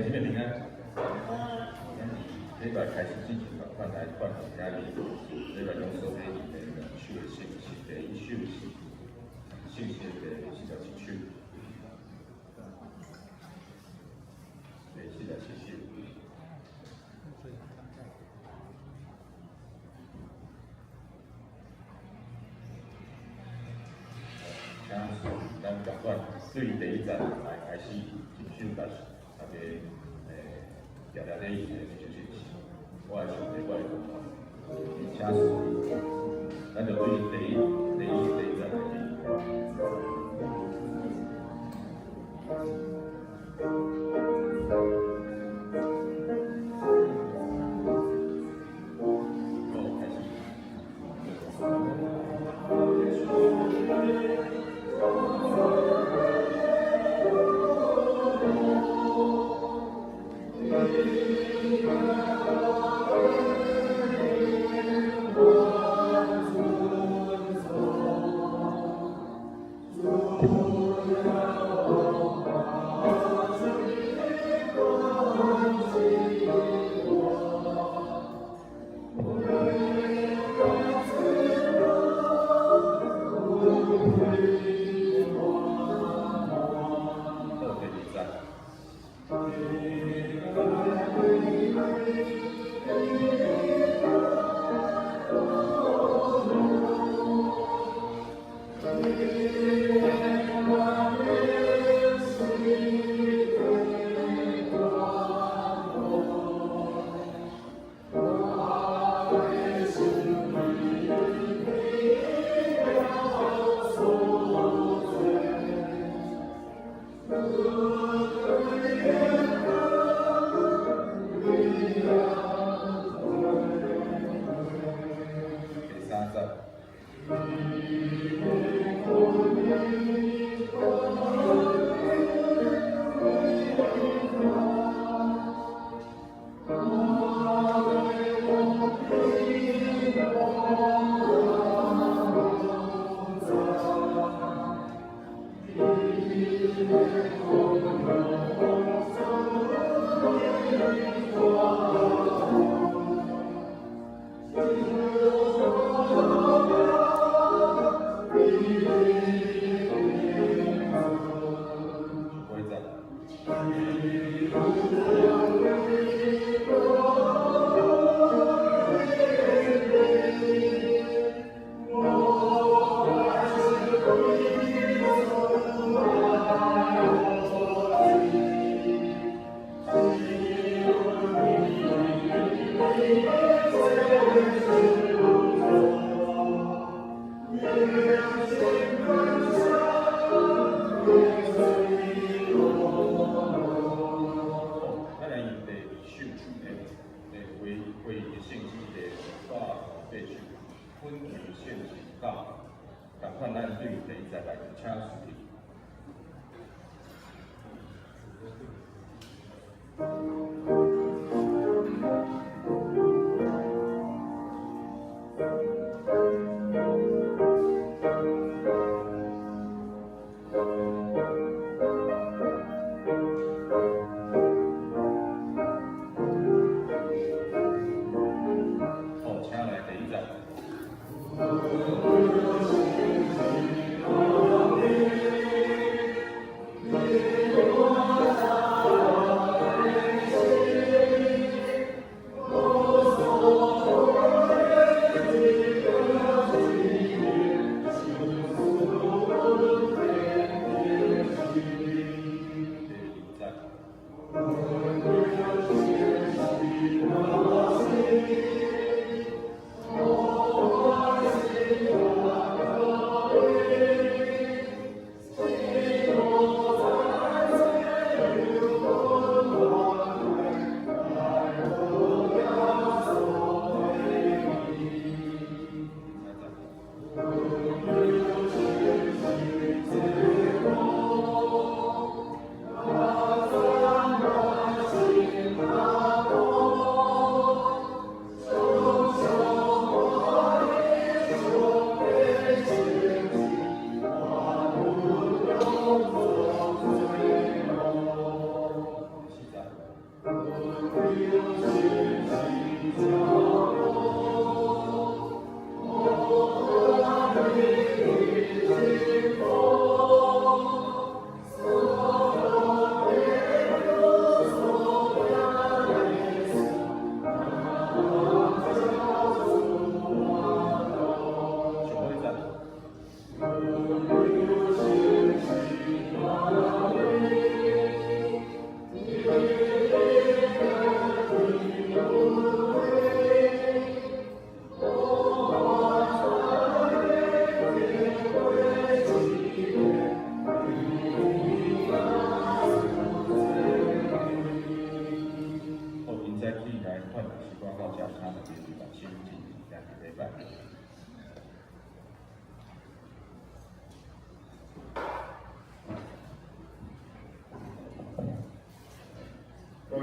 新年平安。礼拜开始进行了换来换好压力，礼拜用手机的手的信息的休息，信息的是叫是手，对，是叫是手。咱赶快对第一站来开始进行开始，大家聊聊这一些就是我的兄弟，我的同学，请示，咱就对第一站开始。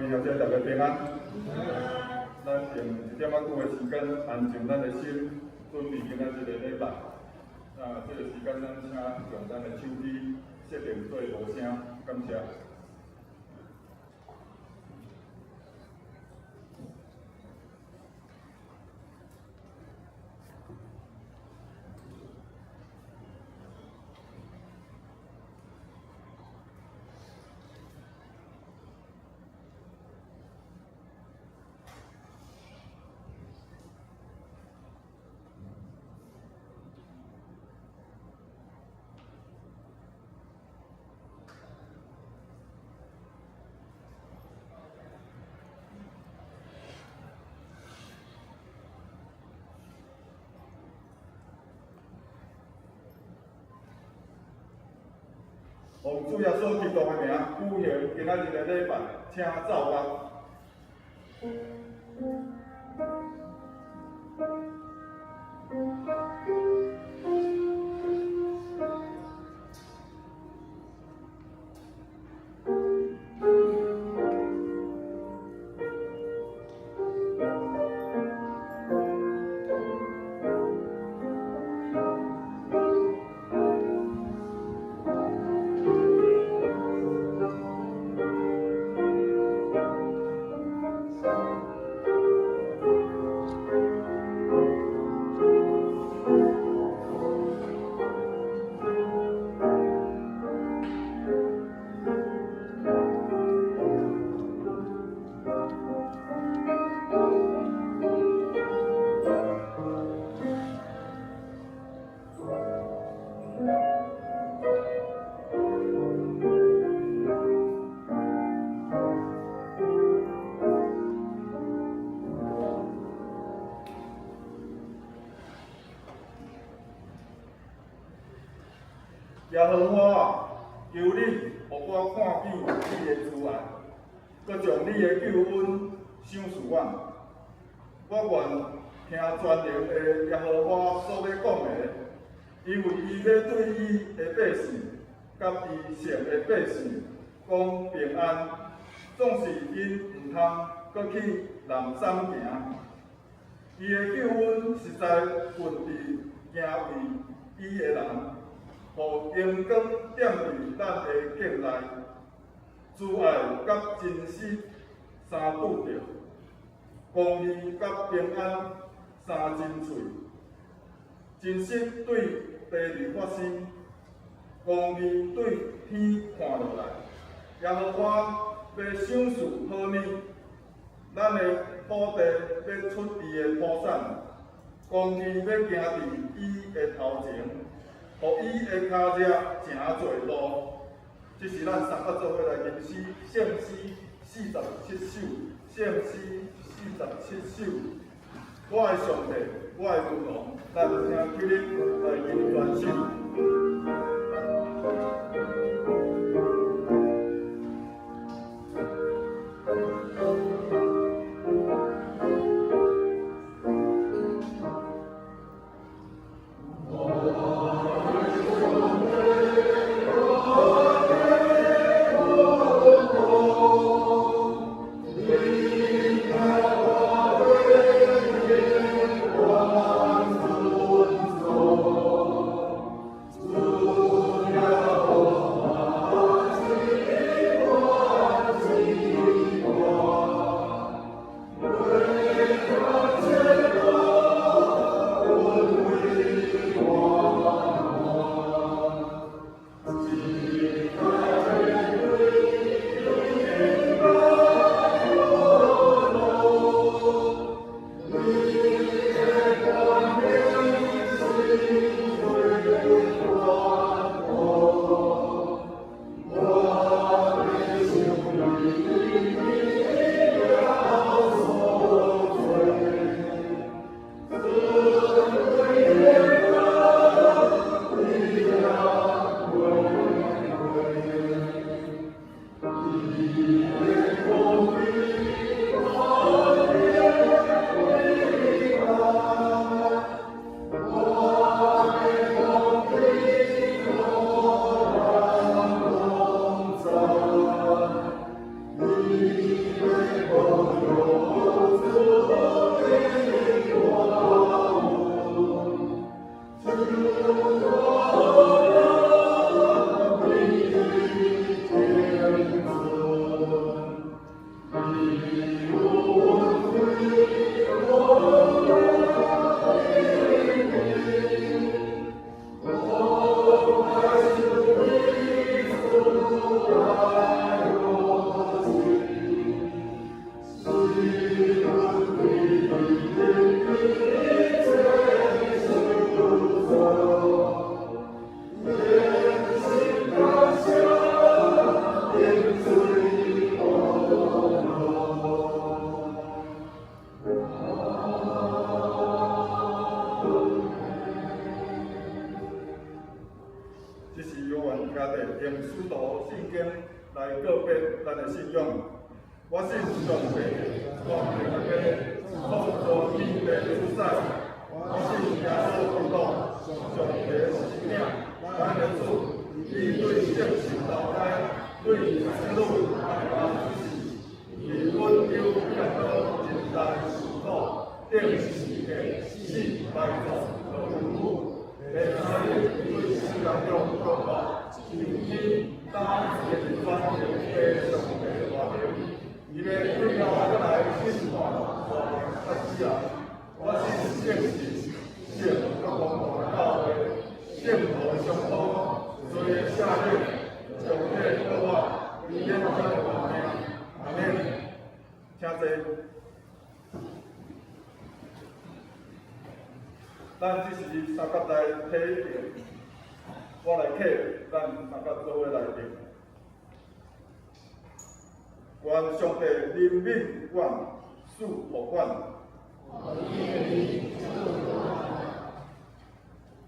祈后者大家平安。咱用1点仔久的时间，安静咱的心，准备今仔日的礼拜。这个时间，咱请用咱的手机设定做无声，感谢。奉主耶稣基督的名，举行今仔日的礼拜，请奏乐。耶和华啊，求你，互我看见你的慈爱，搁将你的救恩赏赐我。我愿听全能的耶和华所要讲的，因为伊要对伊的百姓，甲伊圣的百姓讲平安，总是因毋通搁去人山行。伊的救恩实在分伫行为伊的人。互阳光点伫咱的境内，慈爱甲真实三拄着，公义甲平安三真喙，真实对地儿发生，公义对天看落来。耶和华要赏赐好物，咱的土地要出伊的土产，公义要行伫伊的头前。互伊的脚趾诚侪路，这是咱三个做伙来吟诗，圣诗47首，圣诗47首。我的上帝，我的君王，咱听起嚟来吟全诗。Oh 即是由阮兄弟用使徒圣经来告别咱的信仰。我信上帝，光明大家创造天地主宰。我信耶稣基督，上帝的生命，咱的主，伊对圣神投胎，对生路万般之事，以温柔变多人代事苦，定时的死来做和服务，在生命对世人中告白，今天当前方的上帝话语，伊要对后来审判和死人。我信圣神，圣和光大教会，圣和相通，随下令，上帝和我，永远在我命。阿免，请坐。咱即时三角来体验，我来客，咱三角做伙来念。愿上帝怜悯阮，赐福阮。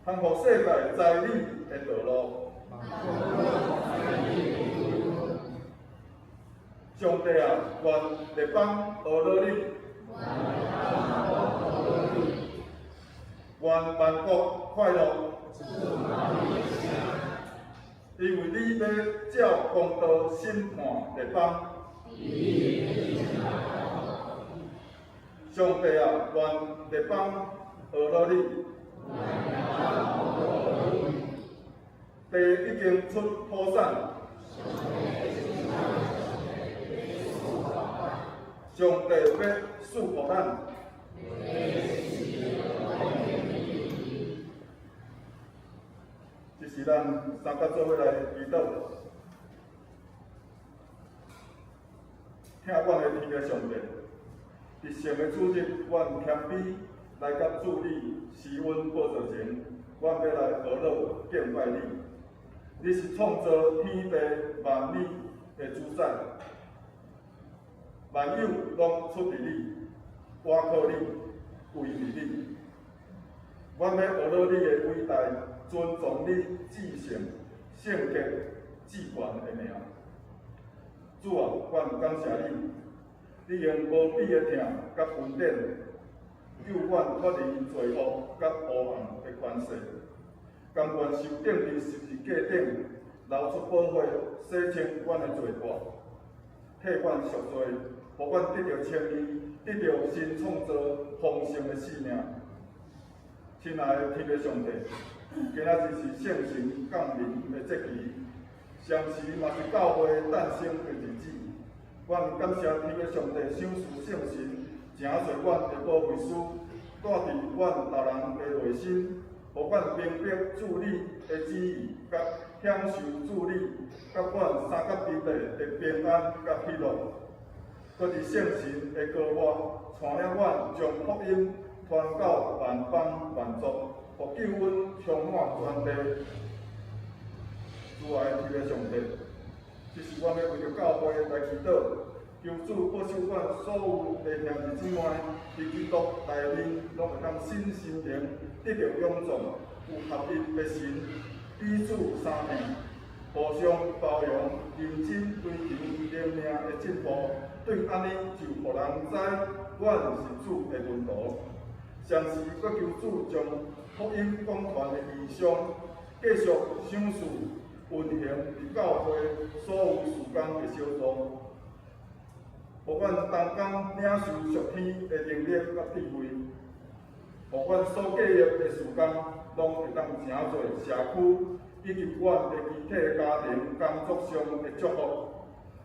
通互世界知你的道路。上帝啊，愿列邦学了你，愿万国快乐，因为你要照公道审判列邦。上帝啊，愿列邦学了你。地已经出破产，上帝要赐福咱。这是咱三角做伙来祈祷，听阮的天父上帝。伫圣的主日，阮谦卑来甲主你施恩报酬前，阮要来学乐敬拜你。你是创造天地万物的主宰，万有拢出自你，倚靠你，归于你。阮要学乐你的伟大，尊重你至圣、圣洁、至权的名。主啊，阮感谢你。你用无比的疼甲恩典，救阮脱离罪恶甲黑暗的权势，甘愿受钉伫十字架顶，流出宝血，洗清阮的罪过，替阮赎罪，互阮得到称义，得到新创造丰盛的生命。亲爱的天父上帝，今仔日是圣神降临的节期，双时嘛是教会诞生的日子。阮感谢天父上帝赏赐圣神，诚侪阮的宝贵师，带伫阮逐人的内心，互阮明白主你的旨意，甲享受主你甲阮三角之地的平安甲喜乐。搁伫圣神的高我，带领阮将福音传到万邦万族，互救恩充满全地。主爱天父上帝。这是阮要为着教会来祈祷，求主保守阮所有的兄弟姊妹，伫基督内面拢会当心灵得到永壮，有合一的神，彼此相爱，互相包容，认真追求灵命的进步。对安尼就互人知，阮是主的门徒。同时，搁求主将福音广传的异象，继续赏赐。运行伫教会所有事工的小组，互阮同工领受属天的能力甲智慧，互阮所计划的事工，拢会当成做社区以及阮的具体家庭工作上的祝福，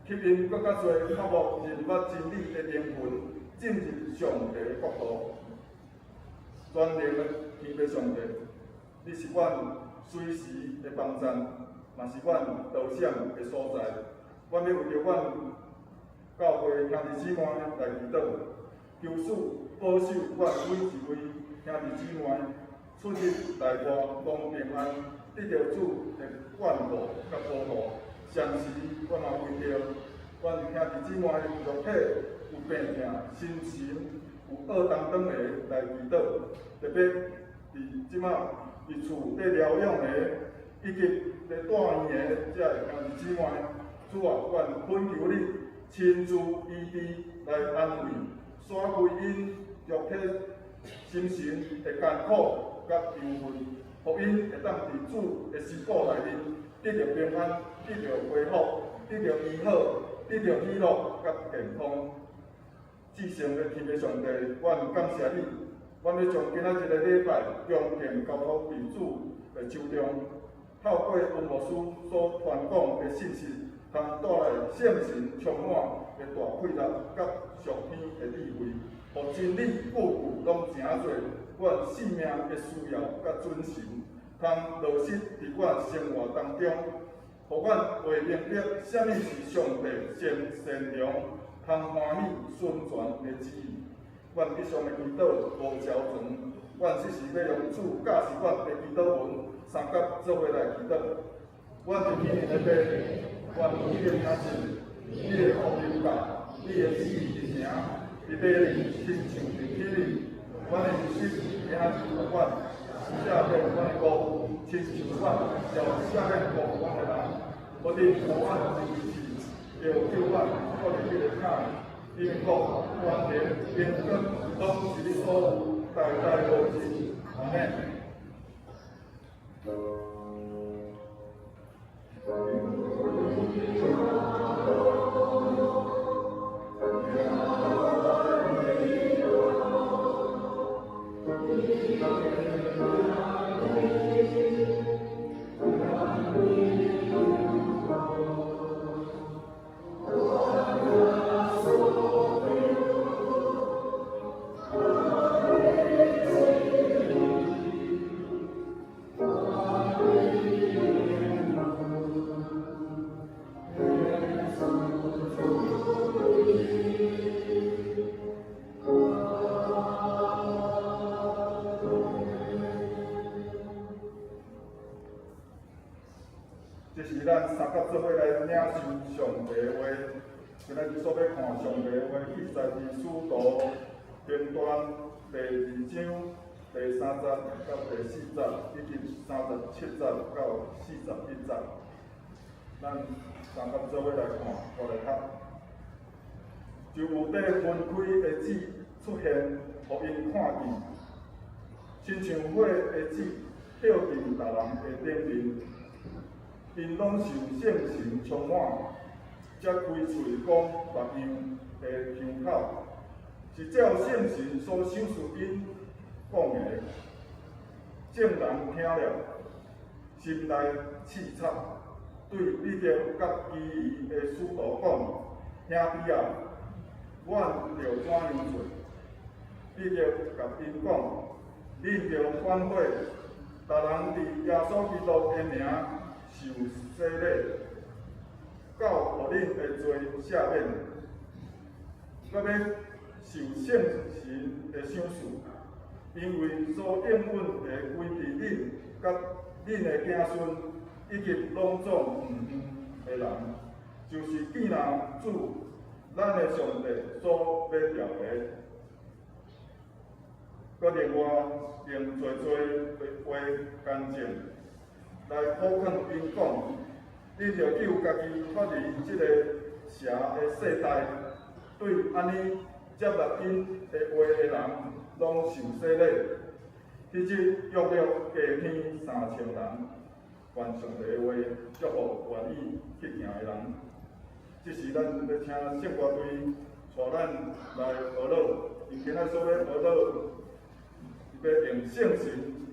吸引更较侪渴慕认捌真理的灵魂进入上帝的国度。全能的天父上帝，你是阮随时的帮衬。嘛是阮导向的所在，阮要为着阮教会兄弟姊妹来祈祷，求主保守阮每一位兄弟姊妹出入内外拢平安，得到主的眷顾甲保护。同时，阮嘛为着阮兄弟姊妹肉体有病痛、心情有恶当当的来祈祷，特别伫即马伫厝在疗养的。以及咧带院的遮个兄弟姊妹，主啊，愿恳求你亲自医治来安慰，甩开因肉体心神的艰苦甲忧郁，互因会当伫主的施保内面得到平安，得到恢复，得到医好，得到喜乐甲健康。至圣的天父上帝，阮感谢你，阮要将今仔日的礼拜恭敬交托伫主的手中，透过温牧师所传讲的信息，通带来圣神充满的大快乐甲上天的智慧，互真理故事拢诚侪，阮生命的需要甲准绳，通落实伫阮生活当中，互阮会明白啥物是上帝善良。通欢喜顺传的旨意，阮以上的祈祷无交存，阮只是要用主教示阮的祈祷文，三甲做伙来祈祷。阮伫天的爸，阮你的名字，你的福音教，你的旨意是名，伫地里亲像伫天里。阮的日子也是互阮，下面阮的国，亲像阮，要下面国阮的人，我哋互阮的日子。要救阮脱离这个坎，因国、关联、变更，拢是你所有，代代无尽。阿门。这是咱三甲做伙来领受上帝的话。今仔日所要看上帝的话，记载伫使徒编段第2章第3节到第4节，以及37节到41节。咱三甲做伙来看，我来读。就有底分开的子出现，互因看见，亲像火的子照伫大人的顶面。因拢受圣神充满，才开喙讲别样的腔口，是照圣神所赏赐因讲的。众人听了，心内刺插，对彼得甲其余的使徒讲：兄弟啊，阮着怎样做？彼得甲因讲：恁着反悔，逐人伫耶稣基督的名。受洗礼，到互恁的罪赦免，搁要受圣神的赏赐，因为所应允的归伫恁甲恁的子孙，以及拢总的人，就是见人主咱的上帝所要调的。搁另外用做的话干净。来普劝因讲，恁着救家己脱离即个邪的世代，对安尼接纳因的话的人，拢受洗礼。迄日约略加添3000人，愿上帝的话祝福愿意去行的人。这是咱要请圣歌队带咱来学乐，因今仔所要学乐，要用圣神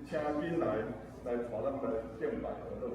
请紧来带咱来敬拜学乐。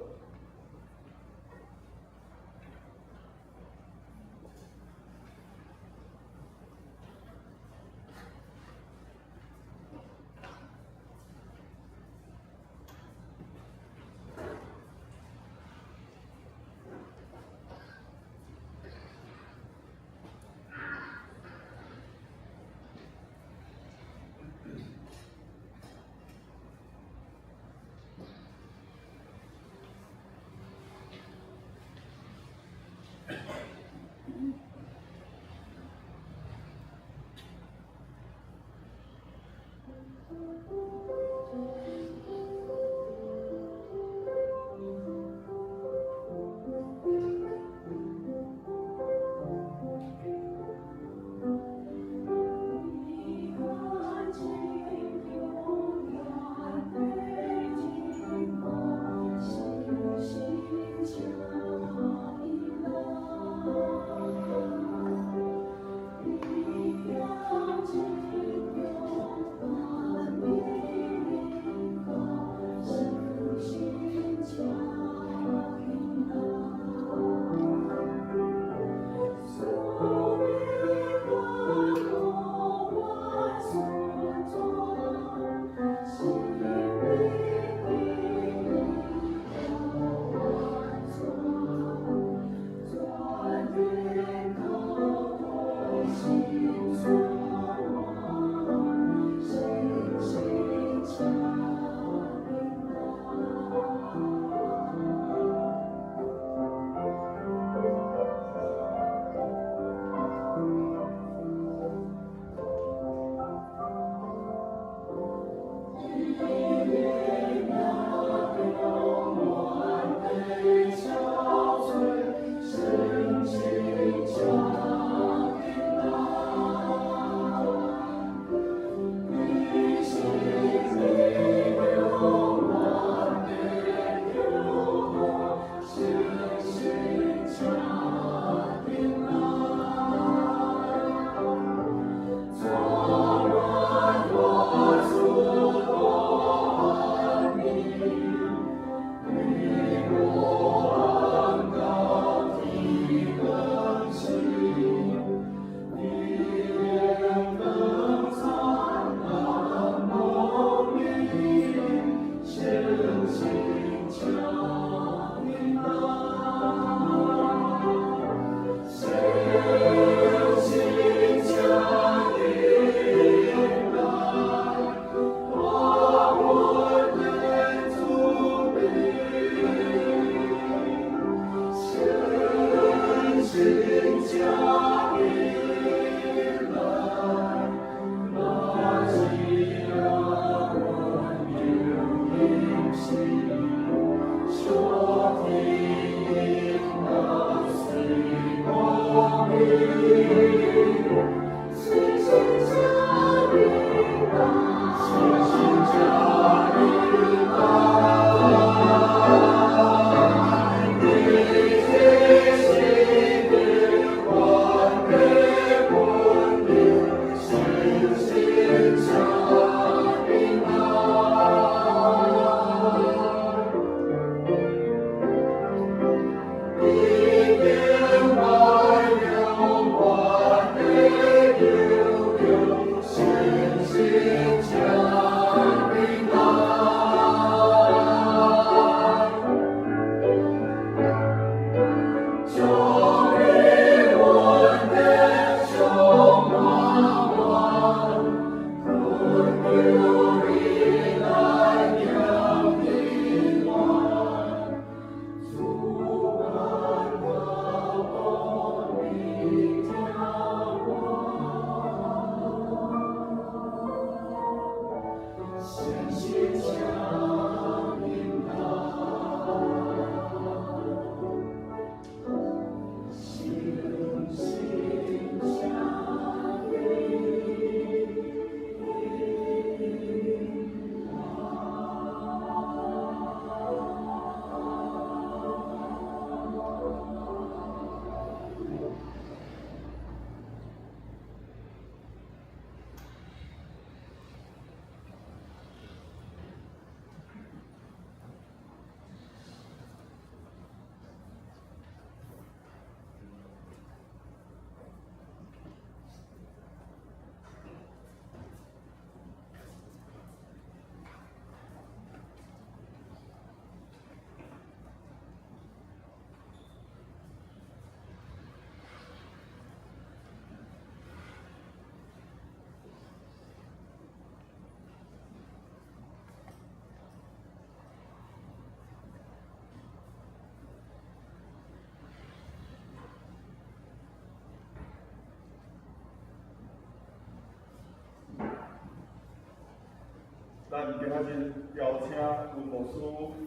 咱今仔日邀请文牧师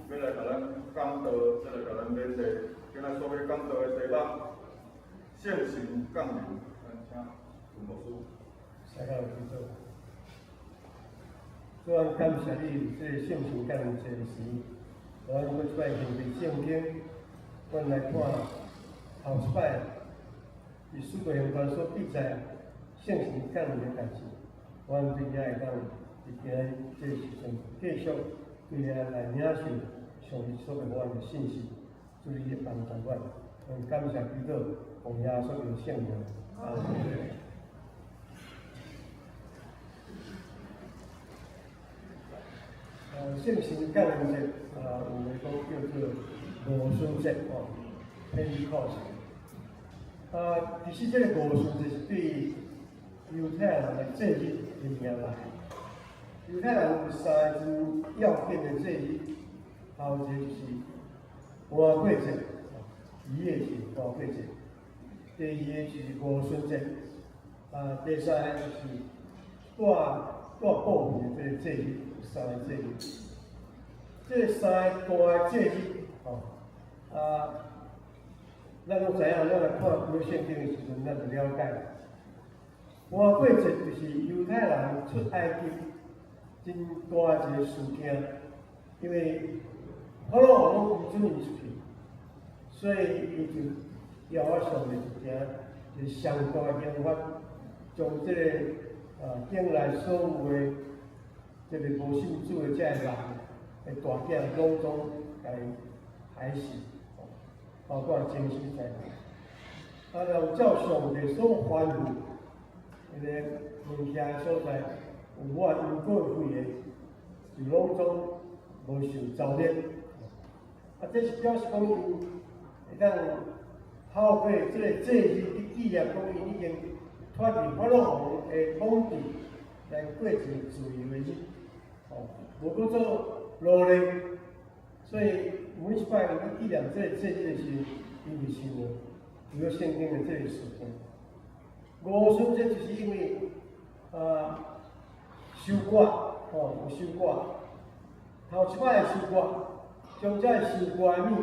要来甲咱讲道，再来甲咱勉励。今仔所要讲道的题目，圣神降临。咱请文牧师。谢谢基督。主啊，感谢你这圣神降临这时，我要出来用为圣经，阮来看头一摆，伫使徒行传所记载圣神降临的代志，阮真正会当。今日这时阵继续对遐来领受上帝所给我的信息，注意帮助我。感谢基督，奉耶稣的圣名。阿门。圣神降临节，有诶讲叫做五旬节哦 ，Pentecost。其实这个五旬节是对犹太人的节日的名来。犹太人有三个真要紧的节日，头一个就是晚过节，第二个是大过节，第二个就是五旬节，第三个就是大部分的这个节日，有三个节日。这三个大的节日，咱都知影，咱来看古圣经的时阵，咱就了解。晚过节就是犹太人出埃及。真大一个事件，因为法老王移转伊出去，所以伊就要我上的一件就是上大的刑罚，将这个境内所有的这个无信主的这个人的大囝拢总该害死，包括精神在内。然后照上帝所吩咐那个物件所在。有我因过废的，就拢总无受造孽。这是表示讲伊会当透过这个节日的纪念，讲伊已经脱离法老王的统治，来过一个自由的日。无搁做奴隶，所以每一摆去纪念这个节日的时候，伊就想除了圣经的这个事情。五旬节就是因为收割，有收割。头一摆的收割，将这收割的物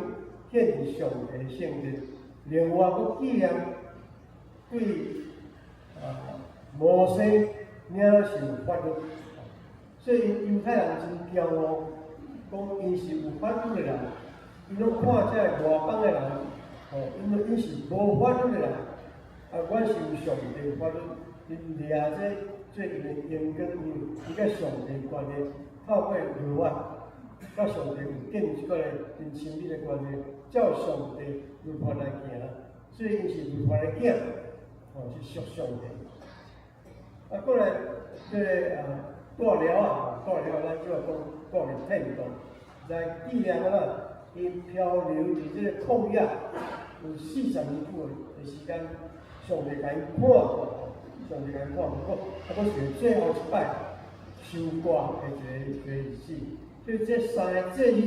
献伫上帝的圣殿，另外佫纪念对摩西领受法律，所以犹太人真骄傲，讲因是有法律的人，伊拢看这外邦的人，因是无法律的人，阮是有上帝的法律，因掠这做因的根根，伊甲上帝关系，透过律法，甲上帝有建立一个真亲密的关系，照上帝律法来行，所以因是律法的囝，是属上帝。过来这个大寮，咱就要讲大寮天堂，在纪念因漂流伫这个旷野有40年久的时间，上帝甲因看，上帝甲因看，搁是最后一摆收割的一个日子，所以这三个节日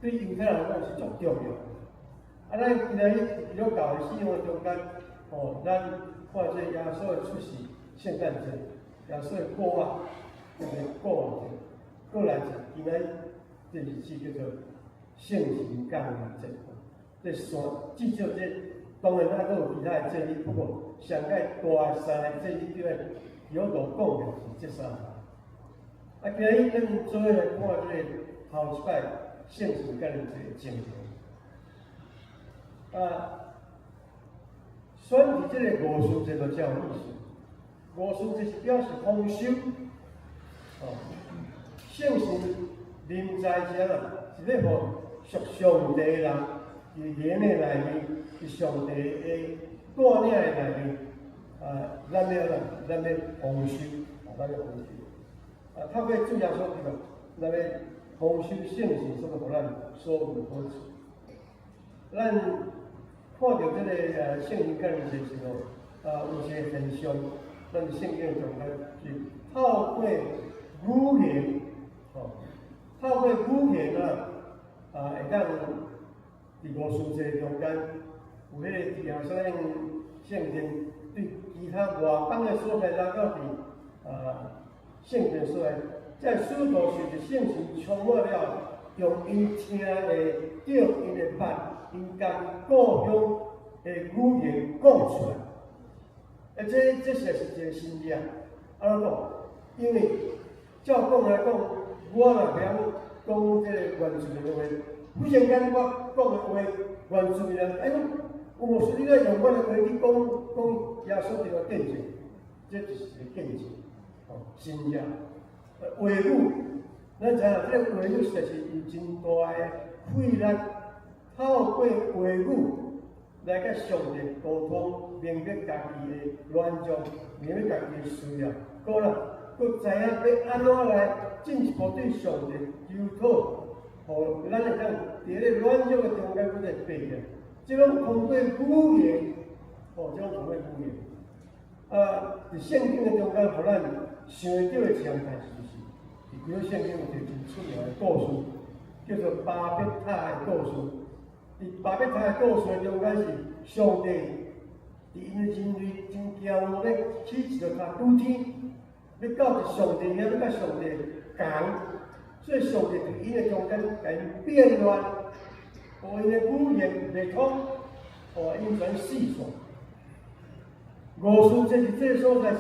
对犹太人讲是足重要。咱今仔日基督教的信仰中间，咱看这耶稣的出世。圣诞节，耶稣的过啊，就是过完节，过来是今仔这日子叫做圣神降临节。这至少这当然还有其他的节日，不过上界大三个节日叫做基督教讲的是这三项。今日咱做伙来看这个头一摆圣神降临节的情形。选伫这个五旬节就这样意思。五旬节是表示丰收，圣神临在时啊，是要互属上帝的人，伫灵的内面，伫上帝的带领的内面，咱要丰收，咱要丰收。透过主耶稣基督，咱要丰收圣神所互咱所有的好处。咱看到这个圣神降临节时候，有一个现象。咱圣经中间是透过语言，透过语言会当伫五旬节中间有迄个耶稣圣经对其他外邦的所在，来到伫圣经所在，在使徒时的圣神充满了，用因听的对因的捌，因家己故乡的语言讲出来。这实在是一个新理啊！安怎讲？因为照讲来讲，我若晓讲这个原住民的话，忽然间我讲的话，原住民人有无是你咧用我的话去讲耶稣这个见证？这就是一个见证，新理。话语，咱知影这个话语实在是有真大的慧力，透过话语。来甲上帝沟通，明白家己的软弱，明白家己的需要，搁知影要安怎来进一步对上帝求讨，互咱会当伫咧软弱的中间，搁再爬起来。即种通过语言，这种通过语言，伫圣经的中间，互咱想得到的一项代志是，比如圣经有一个真出名的故事，叫做巴别塔的故事。伫巴别塔的故事中间是上帝伫因的人类真骄傲，要起一个塔拄天，要到伫上帝遐，要甲上帝讲，所以上帝伫因的中间甲因变乱，互因的语言袂通，互因全死散。五旬节伫这个所在是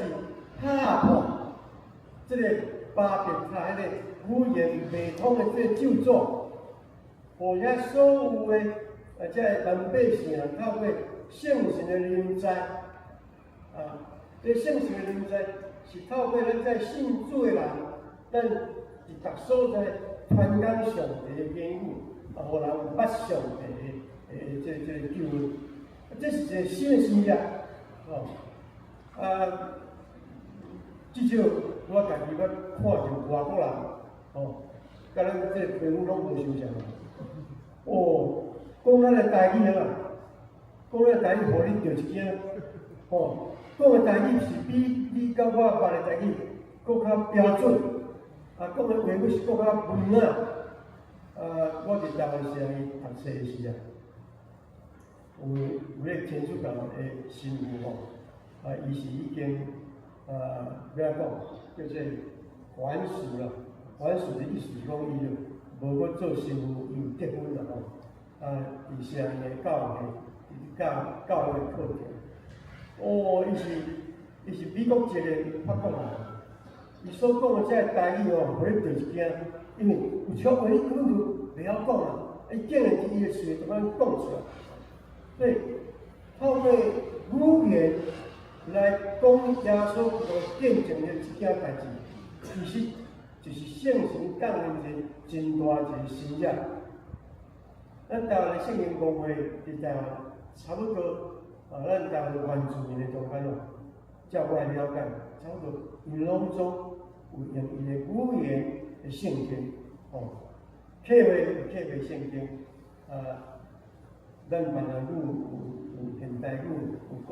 打破这个巴别塔迄个语言袂通的这个咒诅，互遐所有的这南百姓透过圣神的临在，这圣神的临在是透过咱在信主的人，咱伫各所在传讲上帝的言语，互人有捌上帝的这个救恩，这是一个新的事业，至少我家己捌看着外国人，甲咱这皮肤拢无相像，讲咱的台语讲咱的台语，互你着一惊，讲的台语是比你甲我捌的台语搁较标准，讲的话语是搁较文雅。我伫台湾时阵读册的时啊，有咧天主教的神父伊是已经要安讲，叫做还俗啦。还俗的意思是讲伊无搁做神父，伊有结婚啦伫城的教会，教会课程。哦，伊是美国籍的法国人，伊所讲的这个台语哦，互你着一惊，因为有些话你根本就袂晓讲啊，伊竟然伫伊的嘴就安讲出来，所以透过语言来讲耶稣所见证的这件代志，其实就是圣神降临一个真大一个新约。咱台湾的圣灵公会伫台湾差不多咱台湾原住民的中间哦，照我来了解，差不多因拢总有用伊的语言的圣经哦，客话有客话圣经，咱闽南语有现代语，有古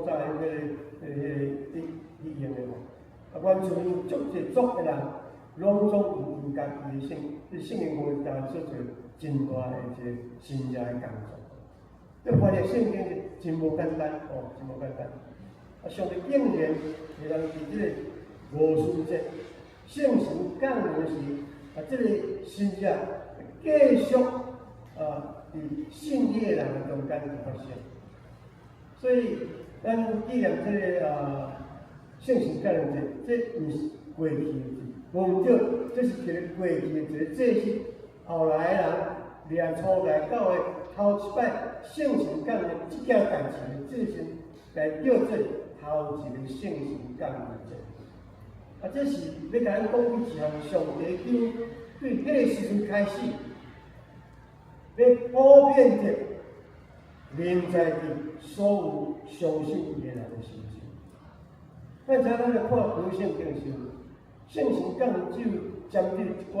早的语言的哦，原住民足个人，拢总有因家己的圣灵公会台湾所做真大的一个新约的工作。你发现圣经是真无简单哦，真无简单。上帝竟然会当伫这个五旬节圣神降临时，这个新约继续伫信耶的人的中间发生。所以咱纪念这个圣神降临节，这毋是过去的事，无对，这是一个过去的一个祭祀。后来的人连初来到的头一摆圣神降临这件代志的祭神，来叫做头一个圣神降临节。这是要甲咱讲一项上帝对迄个时阵开始，要普遍的临在伫所有相信伊的人的心中。咱知咱来看古圣经时，圣神降临只有针对一寡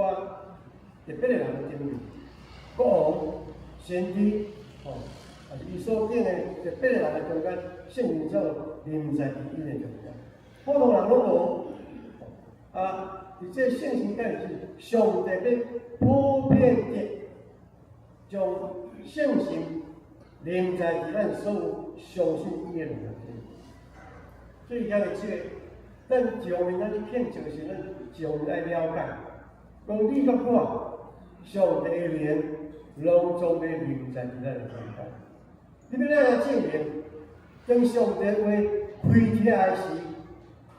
特别的人的经历，国王、先知，还是伊所定的特别的人的中间，圣灵才有临在伫伊的中间。普通人拢无。伫这圣神降临时，上帝要普遍的将圣神临在伫咱所有相信伊的人的中。所以，这个咱上面咱去庆祝时，咱上面爱了解，讲你甲我，上帝的灵拢总要临在伫咱的中间。你要咱来证明，当上帝话开起来时，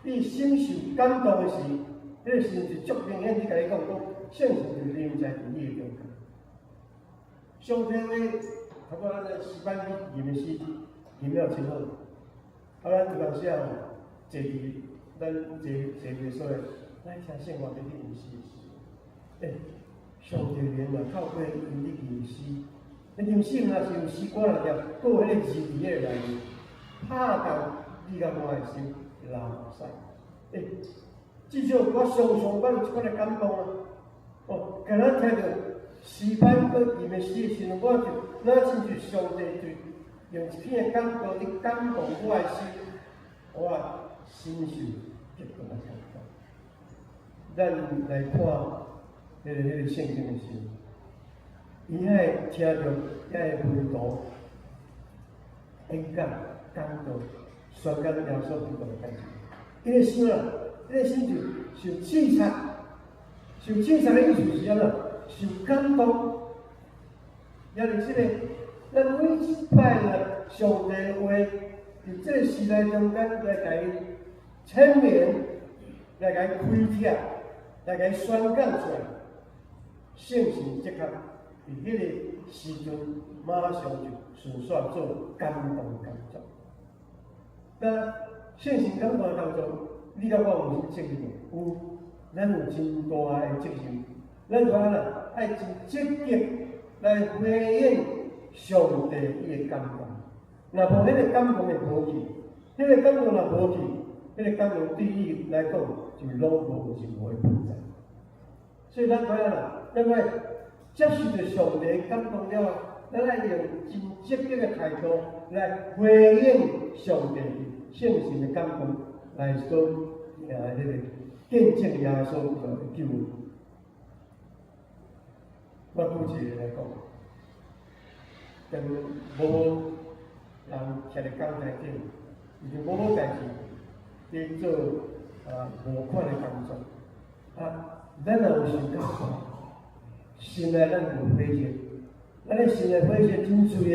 你心受感动的时，迄个时是足明显，你甲你讲，圣神就临在伫你的中间。上帝话，包括咱的西班牙念的诗，念了真好。咱有当时啊，坐伫咱坐伫所在，咱听圣话在去念诗时，上帝灵嘛透过因咧念诗，念诗若是用诗歌来念，搁有迄个字伫个内面，拍动你甲我的心，流使。至少我常常捌有一款的感动啊！今仔听到诗班搁念的诗的时阵，我就哪亲像上帝对用一片感动伫感动我的心，我心受极大的感动。咱来看迄个圣经的时，伊遐听到遐个门徒演讲讲到宣讲耶稣基督的代志，伊个心啊，伊个心就受刺激，受刺激的意思是啥呢？受感动。也就是这个，咱每一摆呢，上帝的话，伫这个时代中间来甲伊签名，来甲伊开帖，来甲伊宣讲出来，圣神即刻伫迄个时阵，马上就顺续做感动工作。那圣神感动的当中，你甲我有啥责任？有，咱有真大的责任。咱就爱真积极来回应上帝伊的感动。若无迄个感动会无去，迄个感动若无去，迄个感动对伊来讲就拢无任何的存在。所以咱咱爱接受着上帝的感动了，咱爱用真积极的态度来回应上帝圣神的感动，来说迄个见证耶稣的救恩。我举一个来讲，跟无人徛伫讲台顶，伊就无代志，伫做无款的工作。咱若有想到，心内咱有火热，咱的心内火热真自然，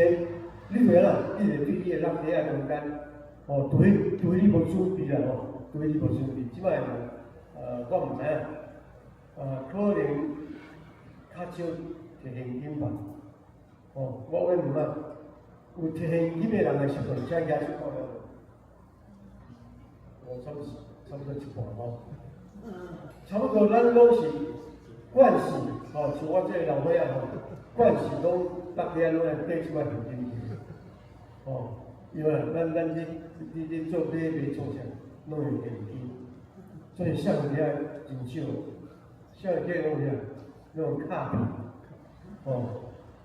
你袂啦，你就对伊的落地啊中间，除非你无准备啦除非你无准备，即摆我毋知影，可能较少摕现金吧。我问问啊，有摕现金的人的习惯，请举手看了。差不多一半差不多咱拢是惯势，像我这个老伙仔惯势拢逐年拢会缀即摆现金因为咱你做买卖做啥，拢用现金，所以少年仔真少，少年仔拢用卡片，拢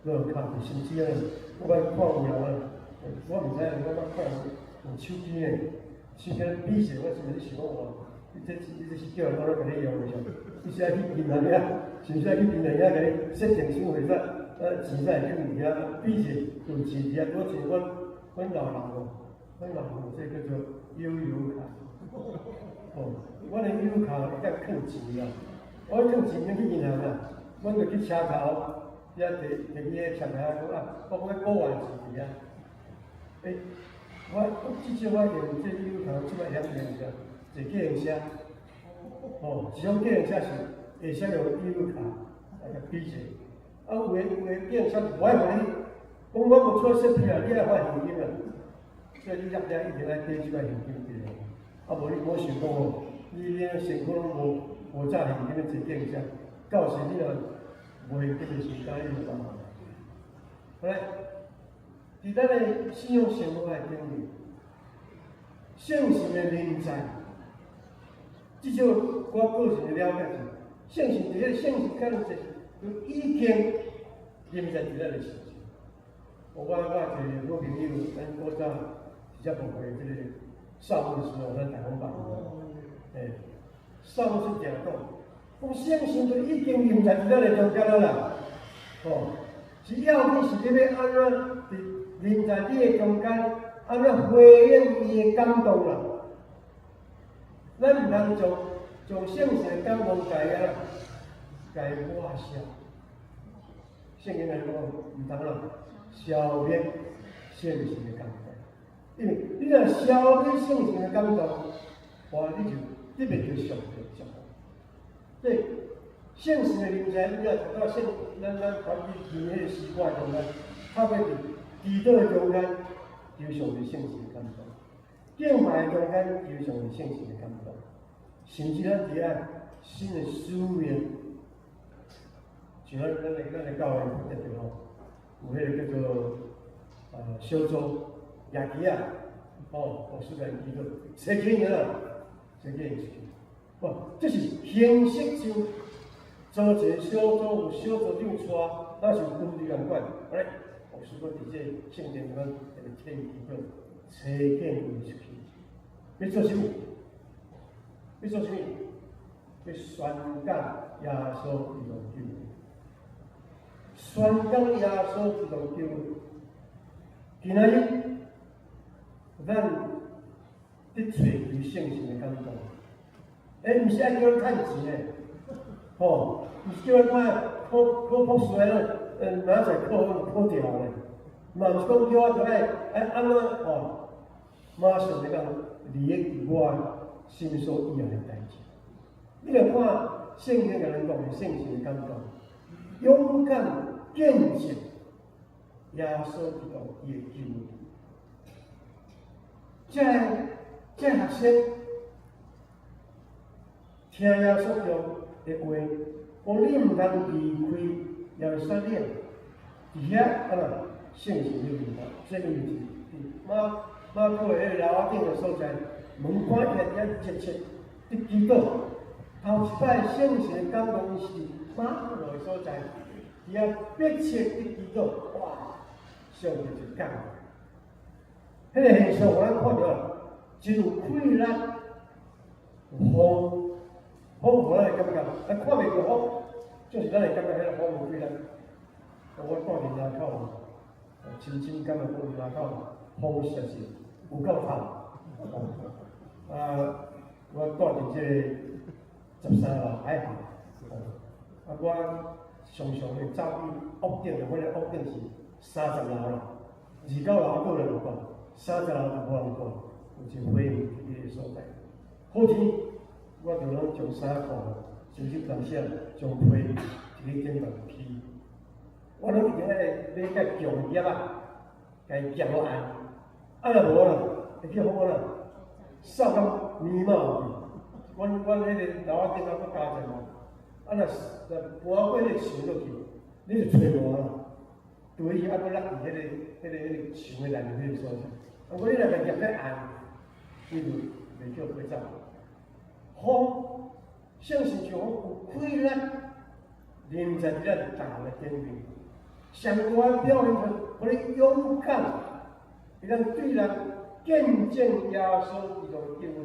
用卡片，甚至我捌看有人我毋知影，我捌看用手机呢。是个笔写，我是毋是想讲你这是叫人甲你用的上，你是爱去银行遐，是毋是爱去银行遐甲你设定收费啥？钱才会去遐，笔写有钱遐，我像阮老人这叫做悠游卡，我的悠游卡会当囥钱啦，我囥钱免去银行啦，阮就去车头，遐摕去迄车头讲我要5万钱遐，我至少我用这悠游卡，即摆2年了，坐计程车，一种计程车是会使用悠游卡来比者，有诶计程车无爱互你，讲我无出设备啊，你爱发现金啊，所以你一定爱缀即摆现金伫咧，无你无想讲你身躯拢无炸现金坐计程车，到时你若无现金的时间，你就办法。好嘞。伫咱的信用生活的顶面，圣神的临在，至少我个人的了解是，圣神伫个圣神可能就已经临在伫咱的身上。我一个好朋友，咱古早是只部会这个少牧师咱台湾办少牧师讲圣神就已经临在伫咱的中间了啦，是要紧是要安怎临在你的中间，安怎回应伊的感动啦？咱毋通将圣神的感动甲伊抹消。圣经来讲，毋通啦，消灭圣神的感动。因为你若消灭圣神的感动，你袂叫上帝上。所以圣神的临在，你若读到咱传记里迄个习惯中间，它会祈祷的中间，就上帝圣神的感动；敬拜的中间，就上帝圣神的感动。甚至咱伫遐新的思念，像咱的教会一直有迄个叫做小组夜期啊，牧师来祈祷，谁给你啊？谁给你？这是形式上组一个小组，有小组长带，那是分队人管，牧师搁伫这圣殿中一个天祈祷，车见伊出去，要做什么？要做什么？要宣讲耶稣基督救恩，宣讲耶稣基督救恩。今仔日，咱伫找求圣神的感动，毋是爱叫咱趁钱的，毋是叫咱考博士的，明仔载考掉咧，嘛毋是讲叫我爱安怎马上来讲利益我心所以后的代志。你来看圣经甲咱讲的圣神的感动，勇敢见证耶稣基督伊的救恩。这学生听耶稣基督的话，讲你毋通离开耶路撒冷，伫遐圣神的领导，这个就是马可的迄个楼顶的所在，门关起来，伫遐切伫祈祷。头一摆圣神的感动是马可的所在，伫遐迫切伫祈祷，哇！上帝就降下。迄个现象，咱看到真有快乐，风互咱的感觉，咱看袂到风，就是咱的感觉，迄个风有快乐。我住伫林口，深感觉住伫林口，风实是有够透。我住伫这13楼海巷，我常常会走去屋顶，我的屋顶是30楼啦，29楼个人有看，30楼就无人看。有一个火焰伫个所在。好天，我就拢将衫裤、收拾东西，将被伫个顶头披。我拢一定爱甲强叶啊，甲伊夹落来。啊若无啦，会去互我啦，扫到面貌去。阮迄个楼仔顶头搁加一个，啊若搬过迄个墙落去，你就找无啦。除非伊还搁落伫迄个墙的内面迄个所在。啊，我你若甲夹在暗，伊就袂叫飞走。风，像是像有快力淋在咱大的顶面，上大的表现出我哋勇敢，会当对人见证耶稣基督的救恩。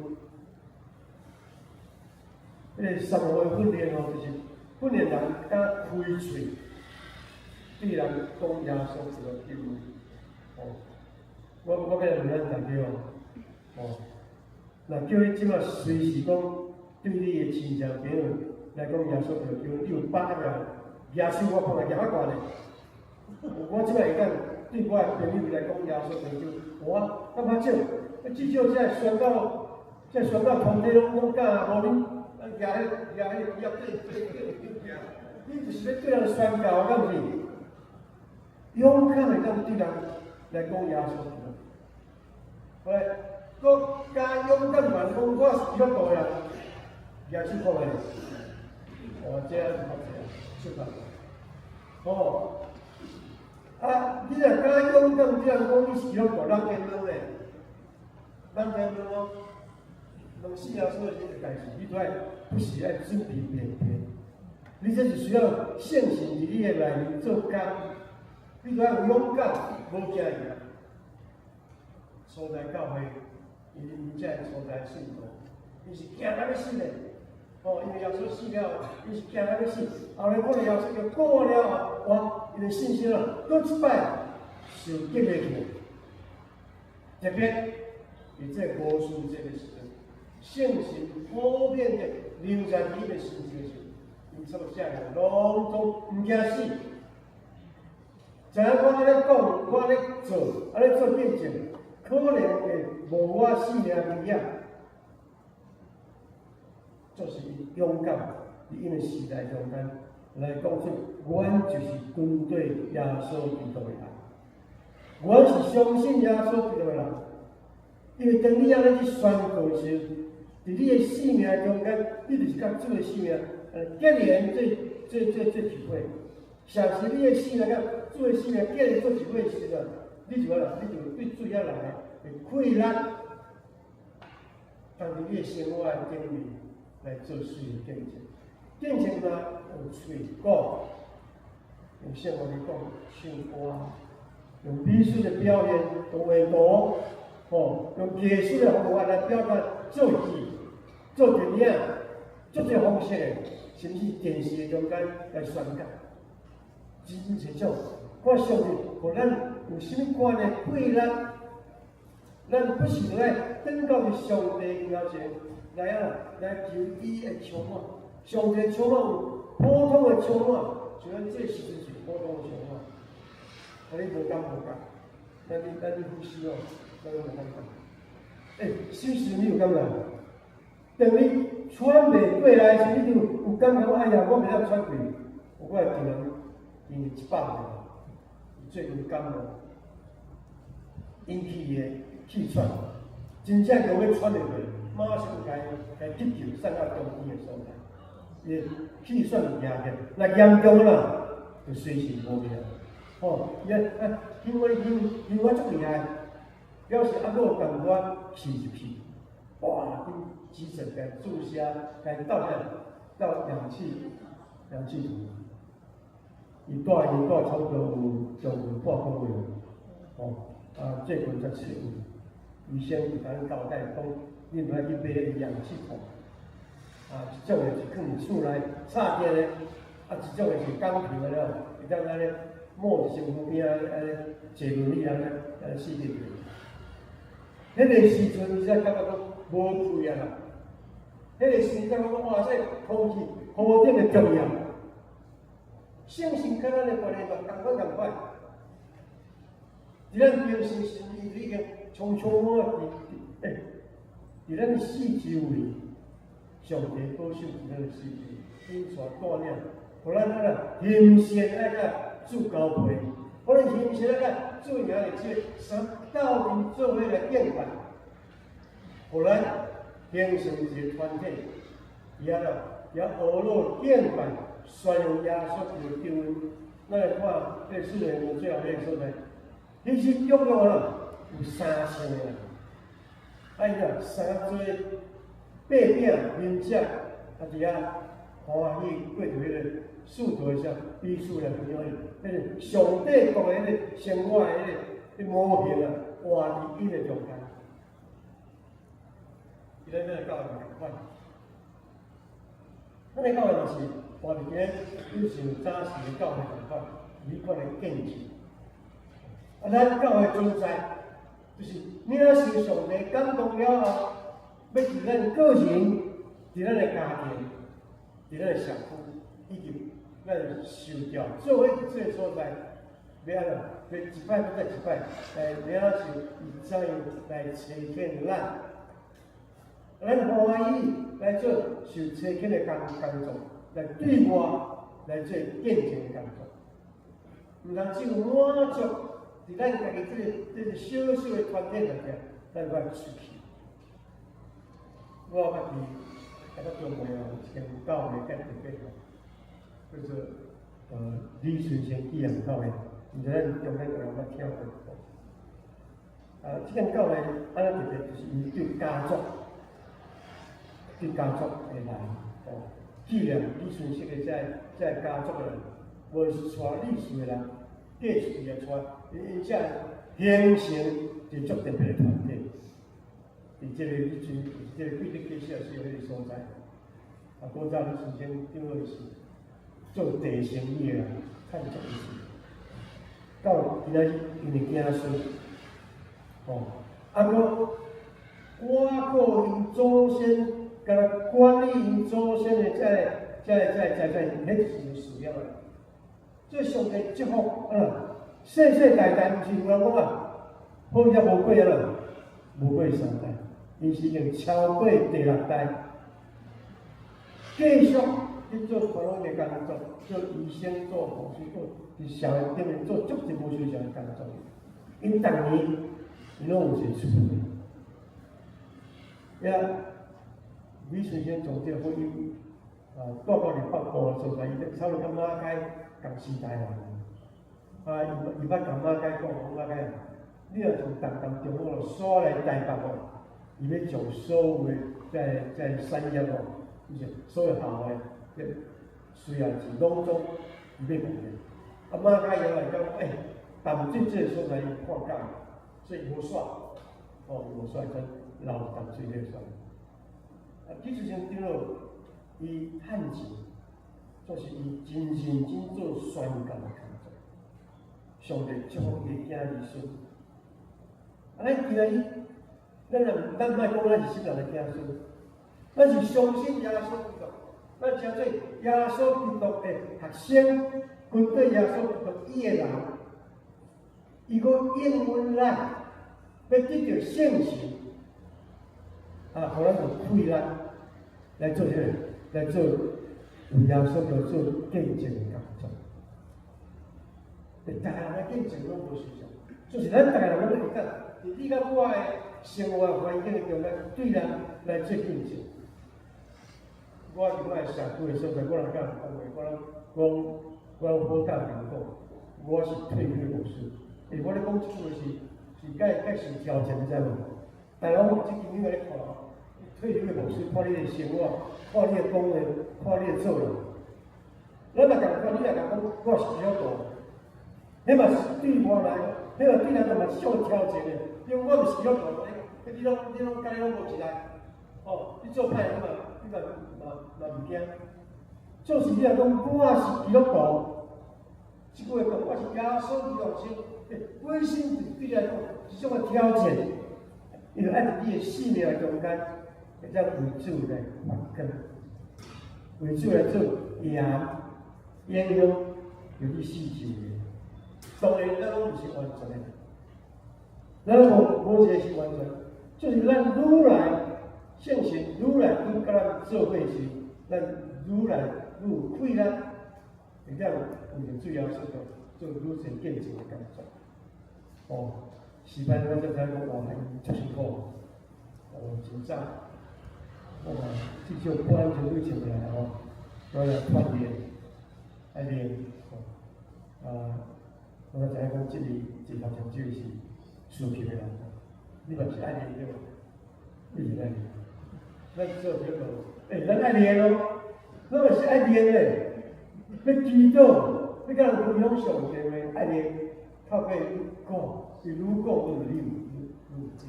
迄个生活的训练哦，就是训练人敢开嘴，对人讲耶稣基督的救恩。哦，我要问咱大家哦，那叫你即马随时讲对你的亲戚朋友来讲耶稣基督救恩，你有把握耶稣我放在遐悬嘞。我即摆会当对我的朋友来讲耶稣基督，我感觉少，至少这宣告团体拢敢无恁举迄叶你就是要对人宣告，敢毋是？勇敢会当对人来讲耶稣基督。后来，搁加勇敢话讲，我是基督徒呀，耶稣讲的，我这样是吧？哦。啊！你若敢勇敢这样讲，你是基督徒，人天堂嘞，人天堂哦。拢死啊！所有这个代志，你都爱不是爱准备面对，你这是需要信心伫你的内面做工，你都爱有勇敢，无惊伊。所在教会，因这所在信徒，伊是惊咱要死嘞。哦，因为耶稣死了，伊是惊咱要死。后来可能耶稣就过了后，因为信心啊，搁一摆受激励去。特别伫这无事这个时阵，圣神普遍的流在你的心中时，因所写的拢总毋惊死。知影我安尼讲，我安尼做，安尼做见证，可能会无我性命危险。就是勇敢，伫因的时代中间来讲出，阮就是跟对耶稣基督的人，阮是相信耶稣基督的人。因为当你安尼去宣告时，伫你的生命中间，你就是甲主的生命，结连做聚会。像是你的生命甲主的生命结连做聚会时啊，你就对主遐来会快力，当伫你的生活的顶面。来做水的见证，见证呢用嘴讲，用生活的讲，唱歌，用美术的表现，用画图，用艺术的方法来表达做戏、做电影，做这方式的，甚至电视的中间来宣讲，真是种，我相信，互咱有啥物款的快乐，咱不是来等到上帝面前。来啊！来求伊的充满，上帝充满有普通的充满，就咱这时阵是普通的充满。啊，你无感无觉，咱呼吸哦，咱无感觉。其实你有感觉？当你喘袂过来时，你就有感觉，哎呀，我袂当喘过。我个病人因为100个，最近感冒引起的气喘，真正容易喘袂过。马上该急救送到中医的所在，伊气喘严重，那严重啦，就随时无命。因为我足厉害，表示还佫共我气一气，哇，急诊该注射，该倒下到氧气筒，伊带差不多有将近半个月，这份才找有，医生就甲咱交代讲。你来去买氧气筒，一种的是放厝内插电的，一种的是钢条的了，会当安尼摸伫身躯边安尼坐轮椅安尼死去。迄个时阵，伊才感觉讲无气啊啦。迄个时阵感觉讲哇，这空气何等的重要。相信跟咱的观念嘛，共款。伫咱平时时，伊已经充满伫咱四周围，上帝保守伫咱四周，因带带领，互咱行善爱甲主交配，互咱行善爱甲主名的即三斗阵做伙来敬拜，互咱形成一个团体，也学路敬拜，宣扬耶稣的救恩。咱来看这四年的最后那个所在，其实约约啦有3000个人，因3做八饼面食，伫遐欢喜过着迄个素道的彼此来分享迄个上帝国的迄个生活的迄个模型啊，活伫伊的中间。伊咱个教会共款，咱个教会就是活伫个以前早时的教会共款，你款的见证。咱教会存在，就是领受上帝感动了后，要伫咱个人、伫咱的家庭、伫咱的社区，以及咱受教做伙伫这个所在，要安怎？要一摆再一摆来领受伊怎样来查见咱，咱欢喜来做受查见的工作，来对外来做见证的工作，毋通只有满足。伫咱家己这个小小的团体内底，咱要出去。我家己在中国一间教会较特别，叫做李顺贤纪念教会，毋知咱中间有人捌听过？这间教会安尼特别，就是伊对家族的人，纪念李顺贤的这家族的人，无是带历史的人。继续来传，因这形成一足特别的团体。伫这个以前，这个贵德街市是有迄个所在。古早你首先顶落是做地生意的，看足意思。到今仔日因为惊孙，我顾因祖先，甲管理因祖先的在，迄就是事业啦。这上帝祝福世世代代，毋是有人讲好也无过啊，无过3代，伊是已经超过第6代，继续去做传统的工作，做医生、做护士、做伫社会顶面做足一无休想的工作。因逐年伊拢有一个出门，李顺贤从这福音带到日北部的所在，伊差不多甲马街共时代啦。伊捌甲马街讲，马街你若从中国刷来台北伊要将所有的在产业就是所有好的，虽然是拢总伊要卖的。马街以后来讲，淡水这个所在伊看假，所以无刷，无刷真老淡水那个刷。其实像顶落伊汉字，就是伊真认真做宣教的工作。上帝祝福伊的囝儿孙。今日咱莫讲咱是什么人的囝孙，咱是相信耶稣基督，咱称做耶稣基督的学生，跟对耶稣基督伊的人，伊个应允咱，要得到圣神，互咱有气力来做来做为耶稣基督做见证的工作。大家人的见证拢无相像，就是咱大家人拢会当，伫你甲我的生活环境的中间，对人来做见证。我伫我的社区的所在，我人甲人讲话，我好甲人讲，我是退休牧师。我咧讲即句是介受挑战，你知无？但我即今日咧看，退休牧师看你的生活，看你的讲话，看你的做人。咱若共看，你若讲我是基督徒。迄嘛是对我来，迄个对咱嘛是上挑战的，因为我就是基督徒，你拢甲你拢无一来，你做歹你嘛毋惊。就是你若讲我是基督徒，即句话讲我是耶稣基督生，本身对你来讲是种个挑战，因为按你的性命中间，会将为主来发根，为主来做盐用，有你死救的。当然，咱拢毋是完全的，咱无一个是完全，就是咱愈来圣神愈来愈甲咱做伙时，咱愈来愈有气力，会当为着主要说做愈侪见证的工作。哦，时班我才知讲哇，伊足辛苦，哦，真早，哇，至少半钟头前来哦，我来锻炼，爱练，哦，我才知影讲这里一头长就是输球的人，你嘛是爱练对无？你是爱练，咱做这个，咱爱练咯，咱嘛是爱练的，要祈祷，要甲人分享上帝的爱练，透过讲。是愈讲愈有对，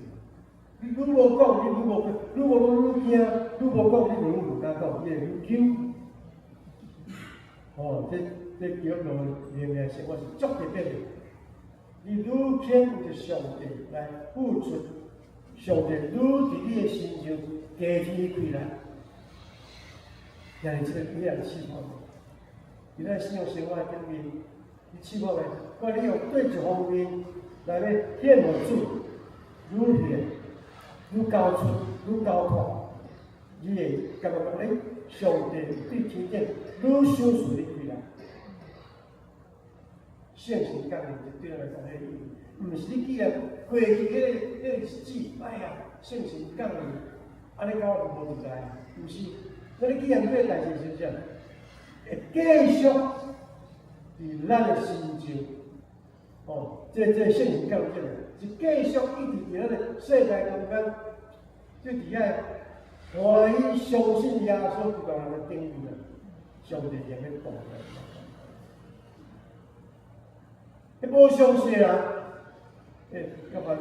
你愈无讲，你愈无讲，愈惊，愈无讲，你就愈无敢讲，伊会愈揪。哦，这叫做灵命生活是足特别的。你愈偏着上帝来付出，上帝愈伫你的心上加添开来，也是这个你也试过。你在信仰生活顶面，你试过未？看你用对一方面。来要显互主，愈显愈高出，愈高阔，你会感觉讲，上帝对天顶愈小事你开来。圣神降临就对咱来讲，迄意义，毋是你记啊过去迄个日子，哎呀，圣神降临，安尼搞我无伫在，毋是，那你记啊，这个代志是啥？会继续伫咱的心中。哦，这圣神降临进来，是继续一直伫咱的世界中间，就伫遐欢喜相信耶稣基督人的顶面啊，上帝也要讲的。迄无相信的人，要福音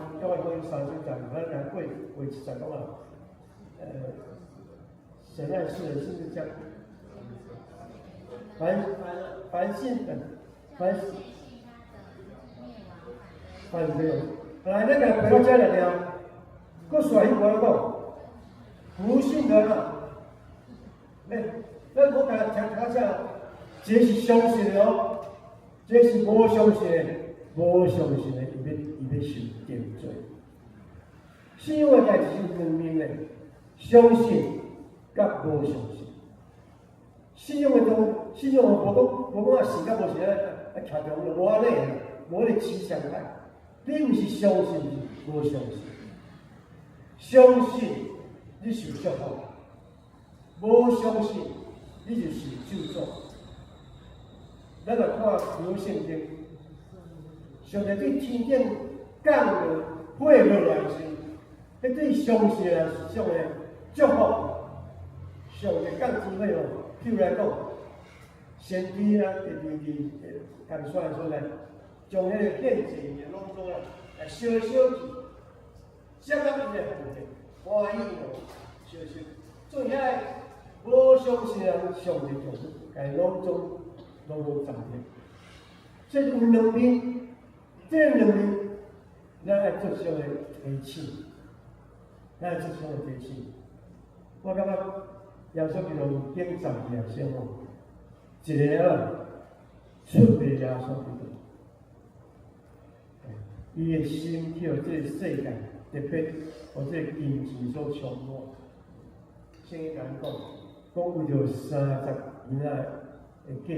30章，咱来过70章啊，神爱世人，甚至将凡信的，反正来那个回到家里了，搁甩一关讲，不信的啦，咱我讲下，这是相信的哦，这是无相信的，无相信的，伊要受定罪。信仰的代志是两面的，相信甲无相信。信仰的信仰无讲信甲无信啊，徛中就无安尼个，无咧取向态。你毋是相信，是无相信。相信你受祝福，无相信你就受咒诅。咱来看旧圣经，上帝对天顶降下火落来时，迄对相信人是种的祝福。上帝降天火哦，譬如来讲，先知啊，第2日干选出来。将迄个献祭的拢做来烧记，相当伊的福气，欢喜哦，烧，做遐无相信人，上帝就是甲伊拢暂停。这有两面，这两面，咱爱做上的提醒，咱爱做上的提醒。我感觉耶稣基督经常也说哦，一个啊，出卖耶稣基督。伊的心去互这个世界，特别互这个金钱所充满。圣经讲，为着30年仔的价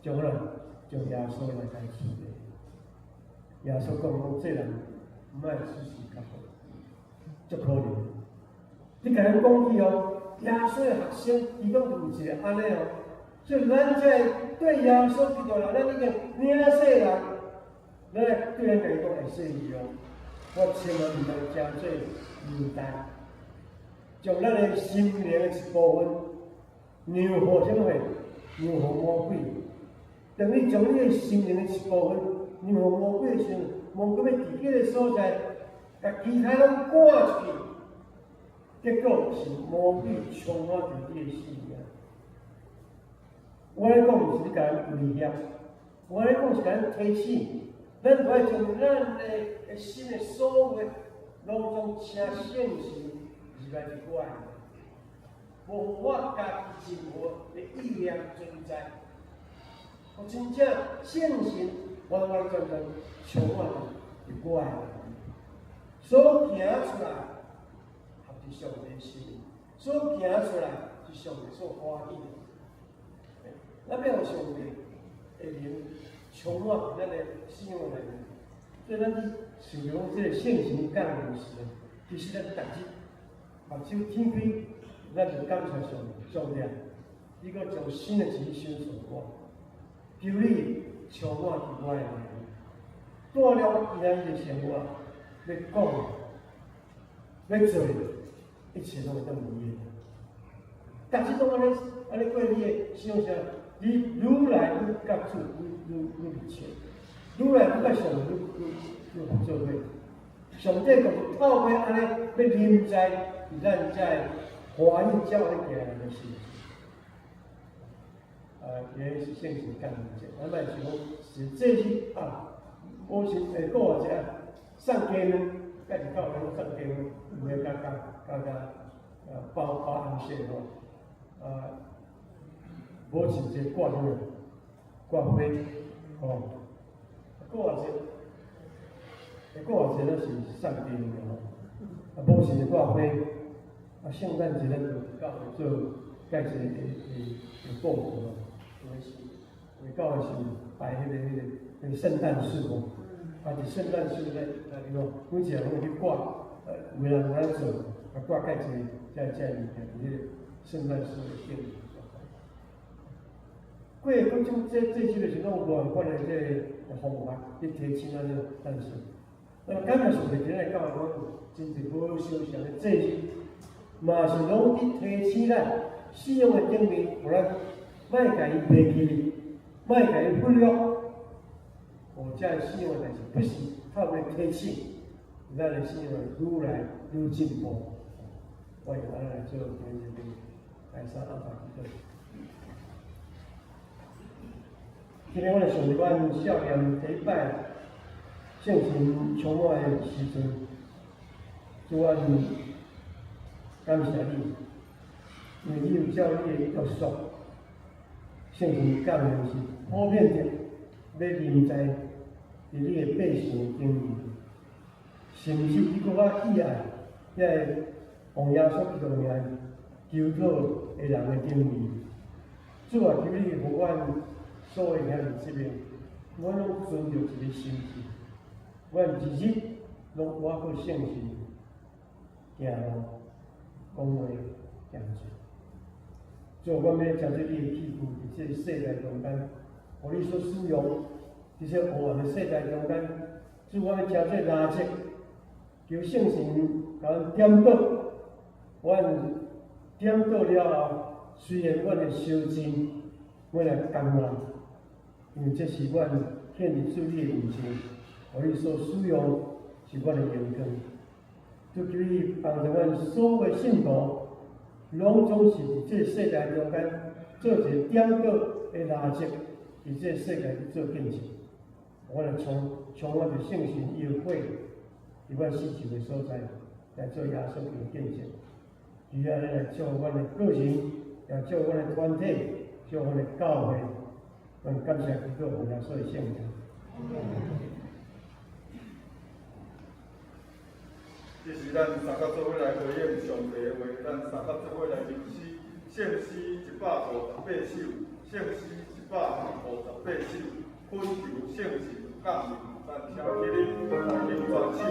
值，将耶稣来解处理。耶稣讲，这人毋爱出世较好，足可怜。你甲人讲起哦，耶稣的学生，伊拢毋是安尼哦。所以咱在对耶稣基督人，咱已经领世人。咱对咱家己讲会说伊哦，我千万毋通真做负担，将咱的心灵的一部分让互什么货？让互魔鬼。等于将你的心灵的一部分让互魔鬼的时候，魔鬼要伫迄个所在，甲其他人赶出去，结果是魔鬼充满着你的心灵。我咧讲毋是甲人威胁，我咧讲是甲人提醒。咱要将咱的心的所有，拢总请圣神入来伫我内，无我家己任何的意念存在，我真正圣神完完全全充满伫我内，所行出来，合伫是上帝的心意，所行出来是上帝所欢喜的。咱要互上帝的灵充满咱的生活内面，所以咱去想着讲，这个圣神降临时，其实咱逐日目睭天开，咱就感谢上帝，你搁将新的一日赏赐我，求你充满伫我的内面，带了今仔日的生活，要讲。要做一切拢会当如意。但是当安尼过你的想啥，你愈来愈甲主愈密切，愈来愈甲上帝愈合作伙。上帝就透过安尼要临在咱在欢喜教会行人的心。也是圣经讲的，咱卖是讲是这些我是讲或者上家呢。家己教会上经，唔免加包含些吼，无直接挂什么挂花，吼，挂者，那是上经的吼，无是挂花，圣诞节咱就教会做介些的布置咯，因为教会是摆迄个圣诞树吼。伫圣诞树咧，每一个拢会去挂，有人来做，挂介济物件伫迄个圣诞树的顶。过各种这就是拢有办法的这个方法去提升咱个诞生。那么感谢上帝今日教我真侪好休息的这日，嘛是拢去提升咱使用的顶面，互咱莫甲伊忘记，莫甲伊忽略。我这使用的代志，不是透过提醒，咱的使用愈来愈进步。我用咱来做今日的来三安排一个。今日我来想着阮少年第一摆圣神充满的时阵，主啊，感谢你，因为你有照你的约束，圣神降临是普遍的，要临在伫你的百姓顶面，甚至你搁较喜爱遐个王耶稣基督名求讨的人的顶面。主啊，求你互阮所有遐日子面，阮拢存着一个心志，阮日日拢活过圣神，行路、讲话、行做。主，阮要将这你的器具，伫这世代中间，互你所使用。伫这黑暗的世代中间，主，我要将这垃圾，求圣神甲阮点倒，阮点倒了后，虽然阮会烧尽，阮来甘愿，因为这是阮献伫主你的面前，互你所使用是阮的荣光。主，求你帮助阮所有信徒，拢总是伫这世代中间做一个点倒的垃圾，伫这世界去做见证。我来充满着圣神与火，伫阮四周的所在，来做耶稣的见证。主啊，你来祝福阮的个人，也祝福阮的团体，祝福阮的教会。阮感谢基督和耶稣的圣名。这是咱三甲做伙来回应上帝的话，咱三甲做伙来吟诗，圣诗158首，圣诗158首。恳求圣神降临，咱听起哩来吟全首。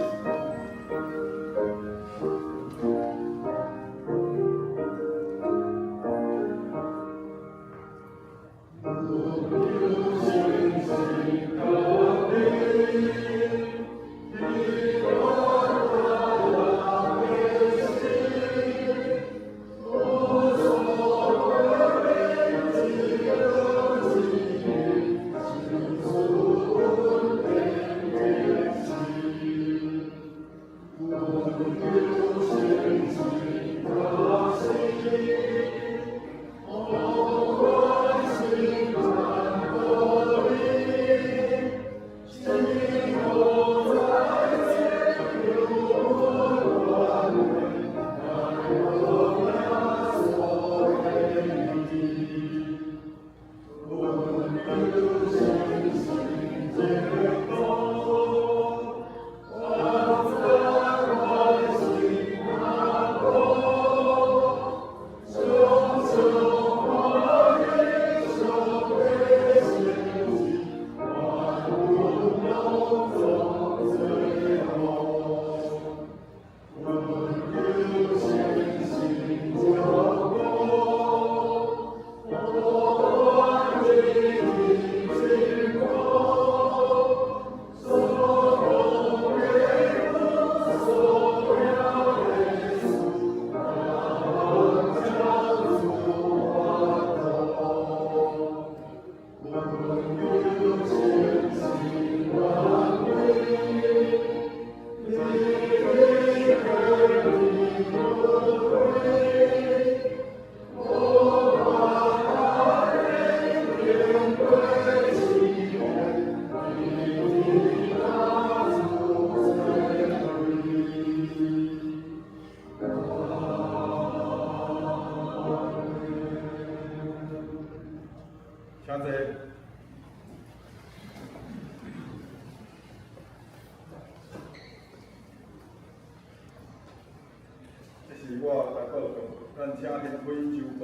咱请林辉周报。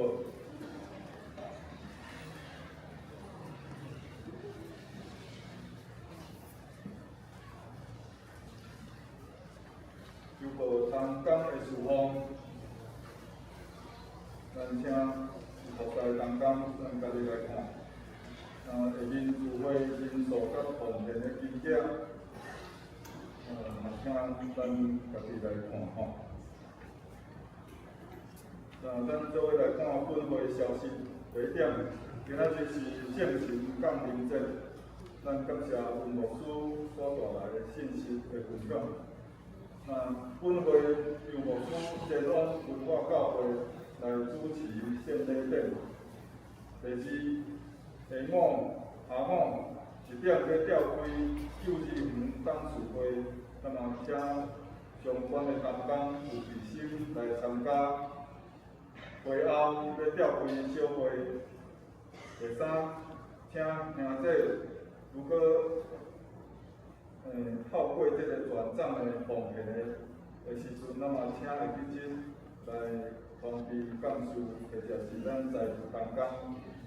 周报东港的事况，咱请服在东港，咱家己来看。下面聚会人数甲奉献的金额，请咱家己来看吼。咱做伙来看本会消息。第一点，今仔日是正神降临节，咱感谢文牧师所带来的信息的分享。本会由牧师前往文化教会来主持献礼典。第二，下午、下午1点要召开救济园董事会，请相关的同工有备心来参加。会后要召开小会。第三，请兄弟如果透过这个转账的奉献的时阵，请会记真来通知干事，或者是咱财务同工，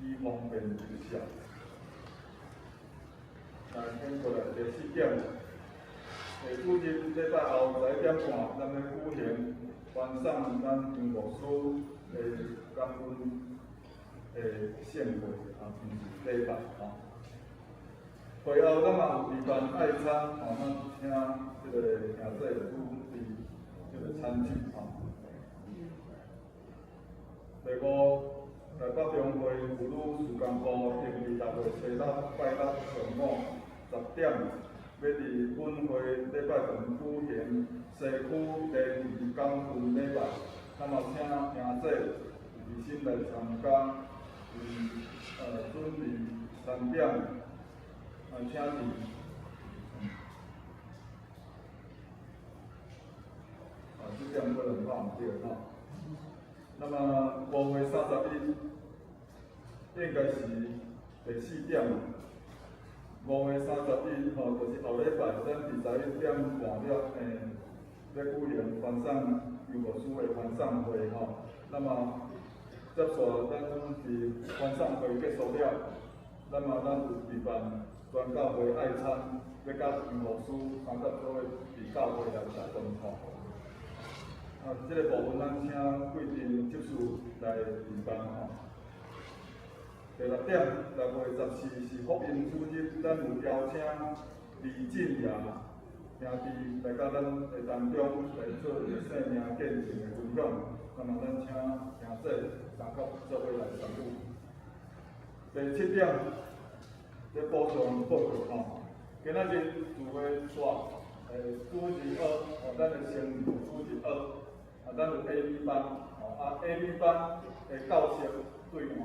以方便有效。转过来第4点，主日礼拜后11点半，咱要举行观赏咱杨牧师的感恩献会不是礼拜会后咱嘛有举办爱餐，咱请这个兄弟主持参聚第5，台北中会妇女事工部营26月初6拜6上午10点，要伫本会礼拜堂举行西区联谊感恩礼拜，请兄弟有心来参加，准备3点，请伫这点可能怕唔对吼。5月31应该是第4点。5月31就是后礼拜，咱伫11点半了，要举行观赏杨牧师的观赏会吼。接续咱伫观赏会结束了，咱有举办全教会爱餐，要甲杨牧师三甲做伙伫教会来食饭吼。这个部分咱请贵宾执事来举办吼。第6点，6月14是福音主日，咱有邀请李进也兄弟来到咱的当中来做生命见证的分享，咱请兄弟三甲做伙来参与。第7点，要补充报告吼，今仔日聚会煞主日学，咱的成员主日学，咱有 A、B 班，A、B 班的教室对换，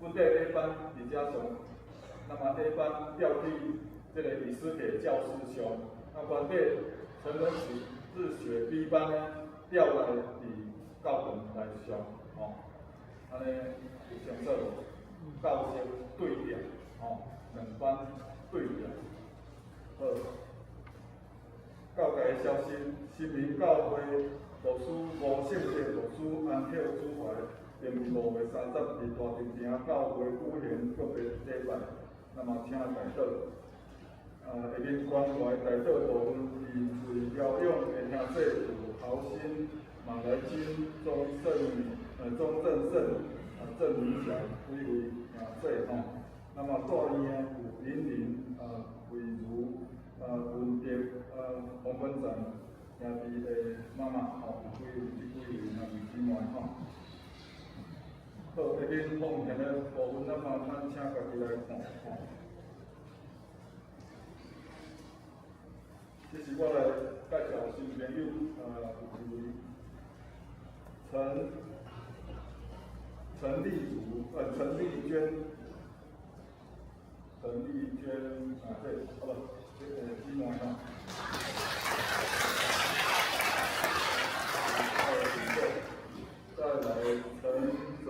本地 A 班伫遮上，A 班调去这个李思给教室上，原底成人自学 B 班呢调来伫教堂来上，安尼就称做教室对调，2班对调。好，教界的消息，新民教会牧师吴圣杰牧师安克主怀，定于5月30日伫大镇坪教会举行告别礼拜，请代祷。下面关怀代祷部分是为疗养的兄弟有豪兴、马来金、钟正胜、郑明祥几位兄弟吼。住院的有林玲、慧茹、文蝶、黄文展兄弟的妈妈几位姊妹吼。好，下面奉献的部分，咱请家己来看。这是我来介绍新朋友，陈丽娟，对，好了，姊妹哈。再来陈泽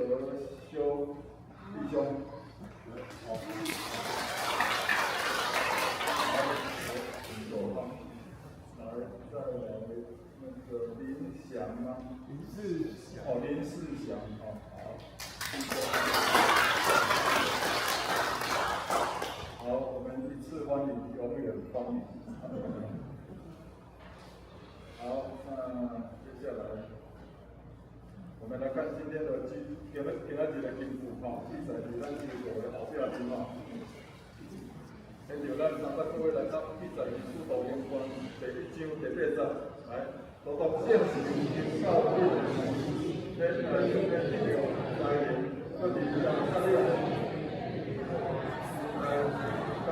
修弟兄，好。再来个林祥吗？林世祥。哦，林世祥，哦，好。好，我们一次欢迎，永远欢迎。好，那接下来我们来看今天的今仔日的金句哈，记载伫咱这个的后壁边哈。跟着咱三个各位来到记载《使徒行传》第1章第8节，来，读现时经教训，天来就跟一条来临，个地上较了，较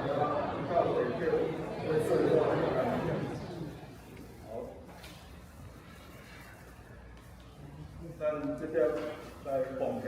上到地叫会说话的。好，咱这边来奉献。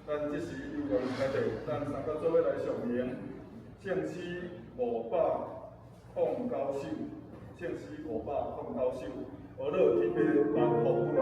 咱这时有人开题，咱三个做伙来上名，姓施509首，姓施509首，俄勒天父万福不难。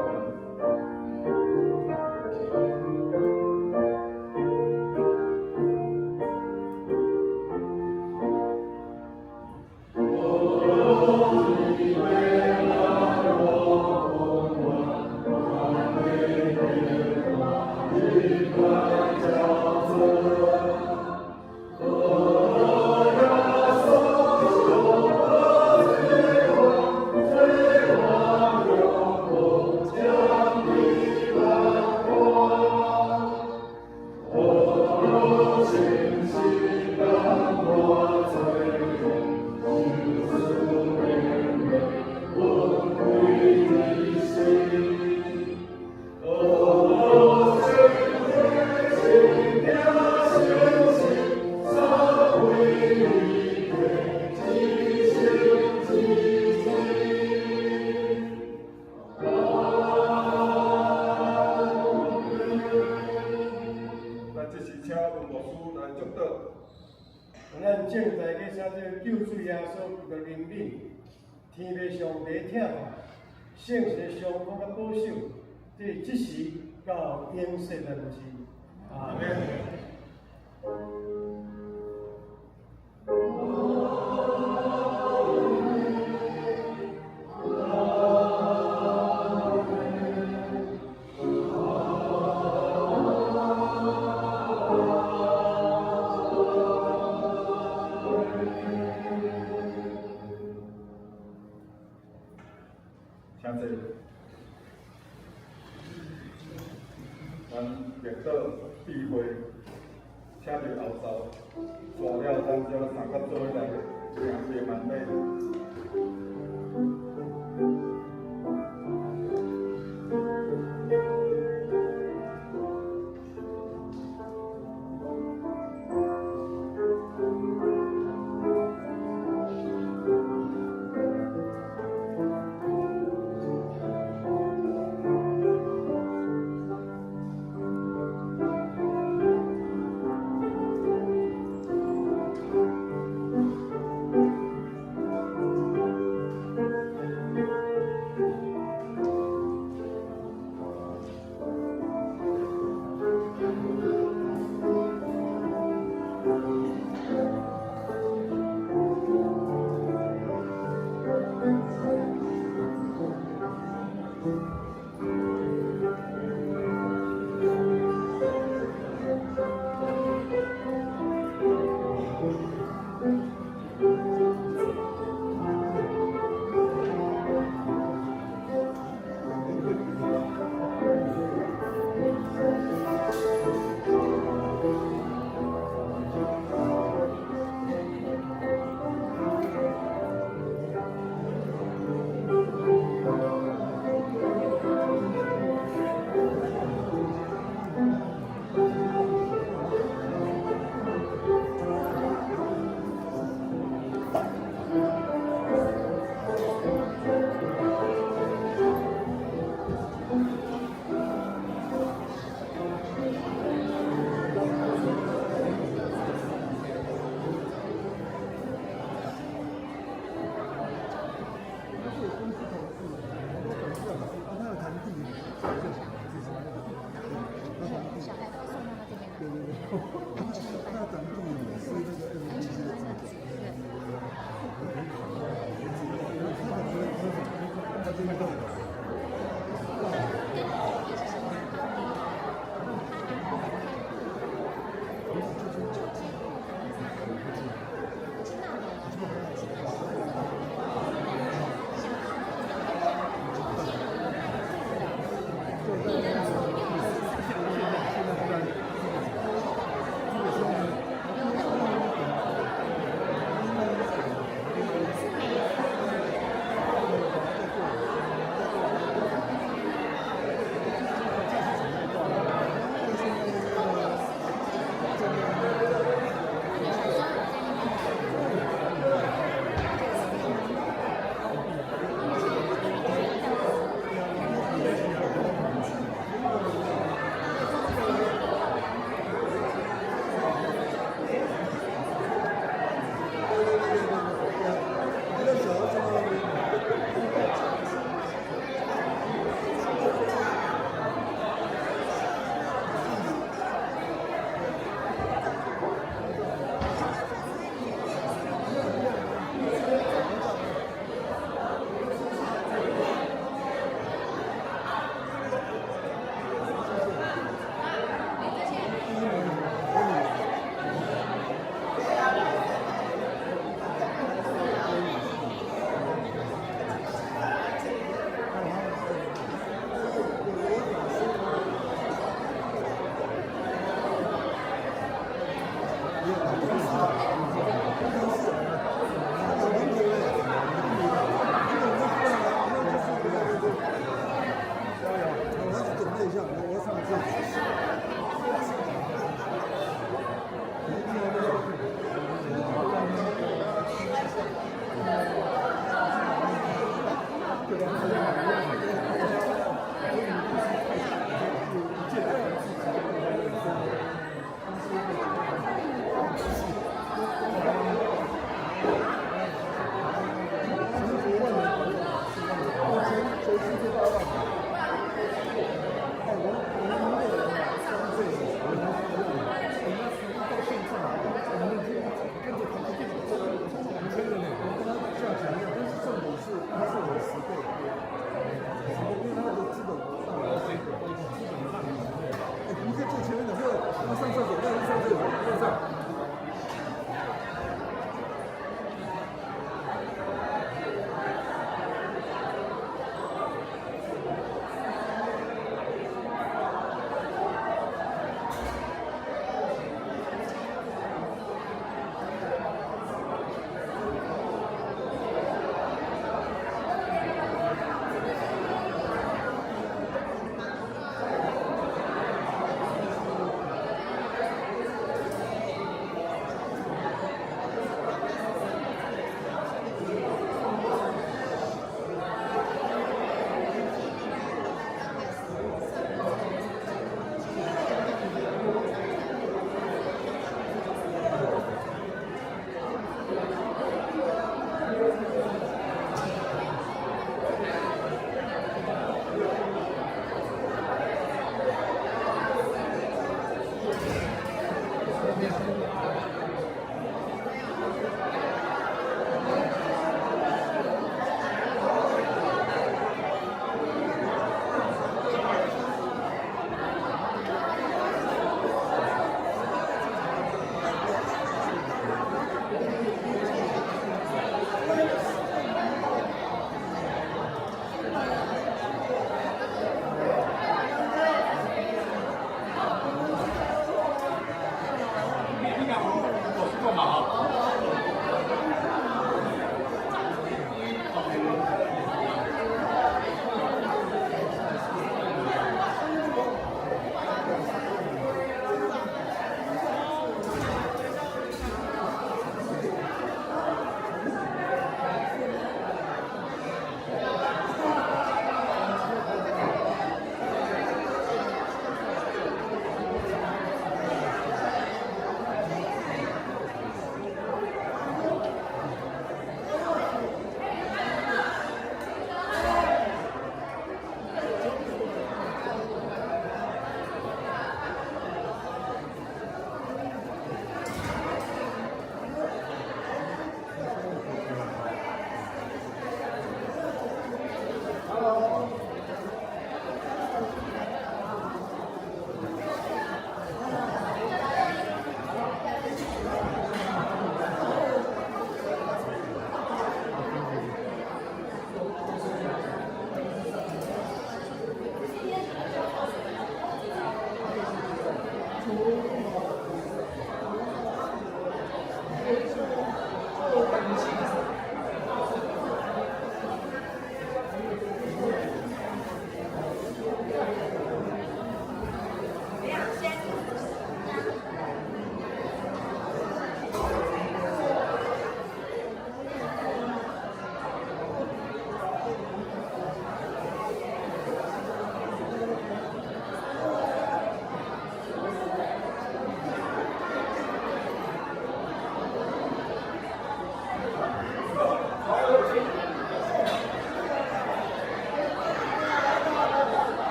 咱正在去写这救主耶稣的灵力，天父上帝疼爱，圣神相互甲保守，即时到永世的日子。阿门。济。咱绿岛闭会，请着后哨，带了当中3甲做伙来。